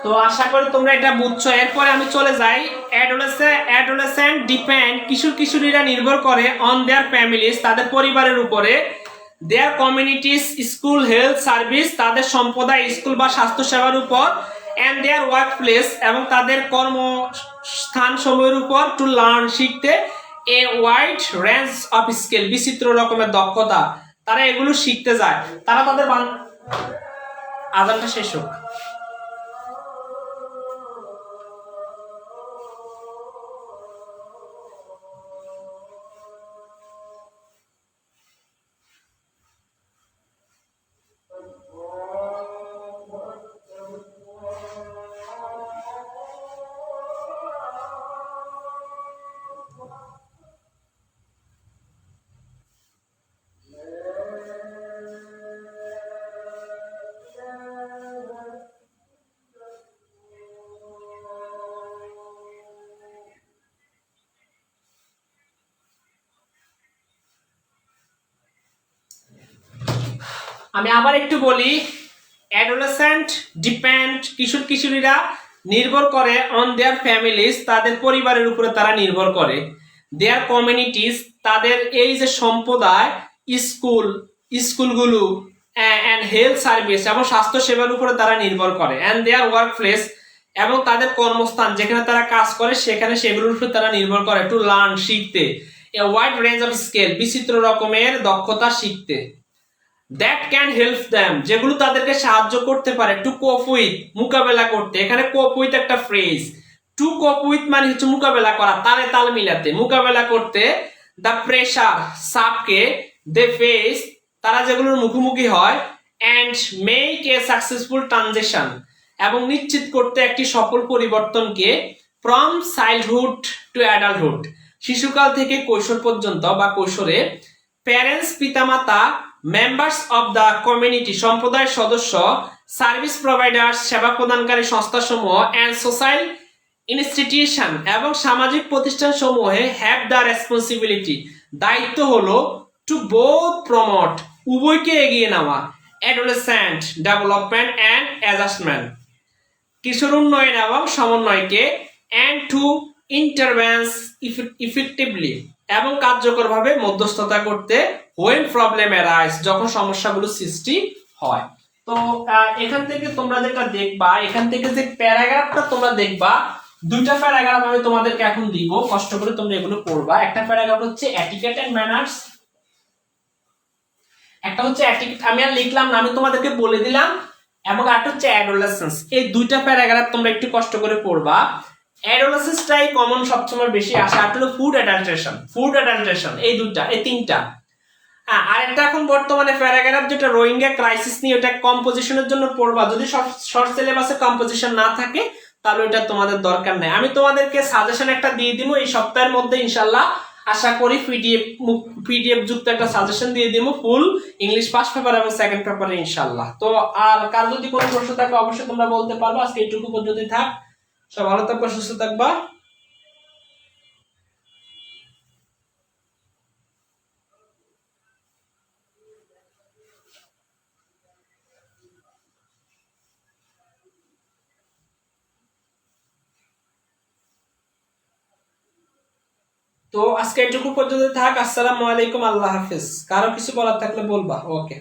তো আশা করি তোমরা এটা বুঝছো। এরপরে আমি চলে যাই অ্যাডোলেসেন্ট ডিপেন্ড, কিশোর কিশোরীরা নির্ভর করে অন দেয়ার ফ্যামিলিজ, তাদের পরিবারের উপরে, দেয়ার কমিউনিটিস, স্কুল, হেলথ সার্ভিস, তাদের সম্প্রদায়, স্কুল বা স্বাস্থ্য সেবার উপর, অ্যান্ড দেয়ার ওয়ার্ক প্লেস, এবং তাদের স্থান সময়ের উপর, টু লার্ন শিখতে, a wide range of skill বিচিত্র রকমের দক্ষতা, তারা এগুলো শিখতে যায়। তারা তাদের আজানটা শেষ হোক। আমি আবার একটু বলি, অ্যাডোলেসেন্ট ডিপেন্ড, কিশোর কিশোরীরা নির্ভর করে অন দেয়ার ফ্যামিলিজ, তাদের পরিবারের উপরে তারা নির্ভর করে, দেয়ার কমিউনিটিস, তাদের এই যে সম্প্রদায়, স্কুলগুলো অ্যান্ড হেলথ সার্ভিস এবং স্বাস্থ্য সেবার উপরে তারা নির্ভর করে, অ্যান্ড দেয়ার ওয়ার্ক প্লেস, এবং তাদের কর্মস্থান যেখানে তারা কাজ করে সেখানে সেগুলোর উপরে তারা নির্ভর করে, টু লার্ন শিখতে, a wide range of skill বিচিত্র রকমের দক্ষতা শিখতে, দ্যাট ক্যান হেল্প দ্যাম যেগুলো তাদেরকে সাহায্য করতে পারে, টু কোপ উইথ মোকাবেলা করতে। এখানে কোপ উইথ একটা ফ্রেজ, টু কোপ উইথ মানে হচ্ছে মোকাবেলা করা, তালে তাল মিলাতে, মোকাবেলা করতে, দ্য প্রেশার চাপকে, দে ফেস তারা যেগুলোর মুখোমুখি হয়, and make a successful transition এবং নিশ্চিত করতে একটি সফল পরিবর্তনকে, ফ্রম চাইল্ডহুড টু অ্যাডাল্টহুড শিশুকাল থেকে কৈশোর পর্যন্ত বা কৈশোরে, প্যারেন্টস পিতামাতা, মেম্বার্স অব দ্য কমিউনিটি সম্প্রদায়ের সদস্য, সার্ভিস প্রোভাইডার্স সেবা প্রদানকারী সংস্থাসমূহ, অ্যান্ড সোশ্যাল ইনস্টিটিউশন এবং সামাজিক প্রতিষ্ঠান সমূহে, হ্যাভ দ্য রেসপন্সিবিলিটি দায়িত্ব হলো, টু বোথ প্রমোট উভয়কে এগিয়ে নেওয়া, অ্যাডোলেসেন্ট ডেভেলপমেন্ট অ্যান্ড অ্যাডজাস্টমেন্ট কিশোর উন্নয়ন এবং সমন্বয়কে, অ্যান্ড টু ইন্টারভেন্স ইফেক্টিভলি এবং কার্যকরভাবে মধ্যস্থতা করতে, হোয়েন প্রবলেম অ্যারাইজ যখন সমস্যাগুলো সৃষ্টি হয়। তো এখান থেকে তোমরা যেটা দেখবা, এখান থেকে যে প্যারাগ্রাফটা তোমরা দেখবা, দুইটা প্যারাগ্রাফ আমি তোমাদেরকে এখন দিব, কষ্ট করে তোমরা এগুলো পড়বা। একটা প্যারাগ্রাফ হচ্ছে এটিকেট এন্ড ম্যানার্স, একটা হচ্ছে এটিকেট আমি আর লিখলাম না, আমি তোমাদেরকে বলে দিলাম, এবং আরেকটা হচ্ছে অ্যাডোলেসেন্স। এই দুইটা প্যারাগ্রাফ তোমরা একটু কষ্ট করে পড়বা। অ্যাডোলেসেন্সটাই কমন সবসময় বেশি আসে, আর হলো ফুড অ্যাডাল্ট্রেশন, এই দুইটা, এই তিনটা। আর একটা এখন বর্তমানে প্যারাগ্রাফ যেটা রোহিঙ্গা ক্রাইসিস নিয়ে, ওটা কম্পোজিশনের জন্য পড়বা। যদি শর্ট সিলেবাসে কম্পোজিশন না থাকে তাহলে ওটা তোমাদের দরকার নেই। আমি তোমাদেরকে সাজেশন একটা দিয়ে দিব এই সপ্তাহের মধ্যে ইনশাল্লাহ, আশা করি পিডিএফ যুক্ত একটা সাজেশন দিয়ে দিব, ফুল ইংলিশ ফার্স্ট পেপার এবং সেকেন্ড পেপারে ইনশাল্লাহ। তো আর কার যদি কোনো প্রশ্ন থাকে অবশ্যই তোমরা বলতে পারবে। আজকে এইটুকু পর্যন্ত থাক, সব ভালো থাকবা, সুস্থ থাকবা। তো আজকে এইটুকু পর্যন্ত থাক। আসসালামু আলাইকুম, আল্লাহ হাফেজ। কারো কিছু বলার থাকলে বলবা। ওকে।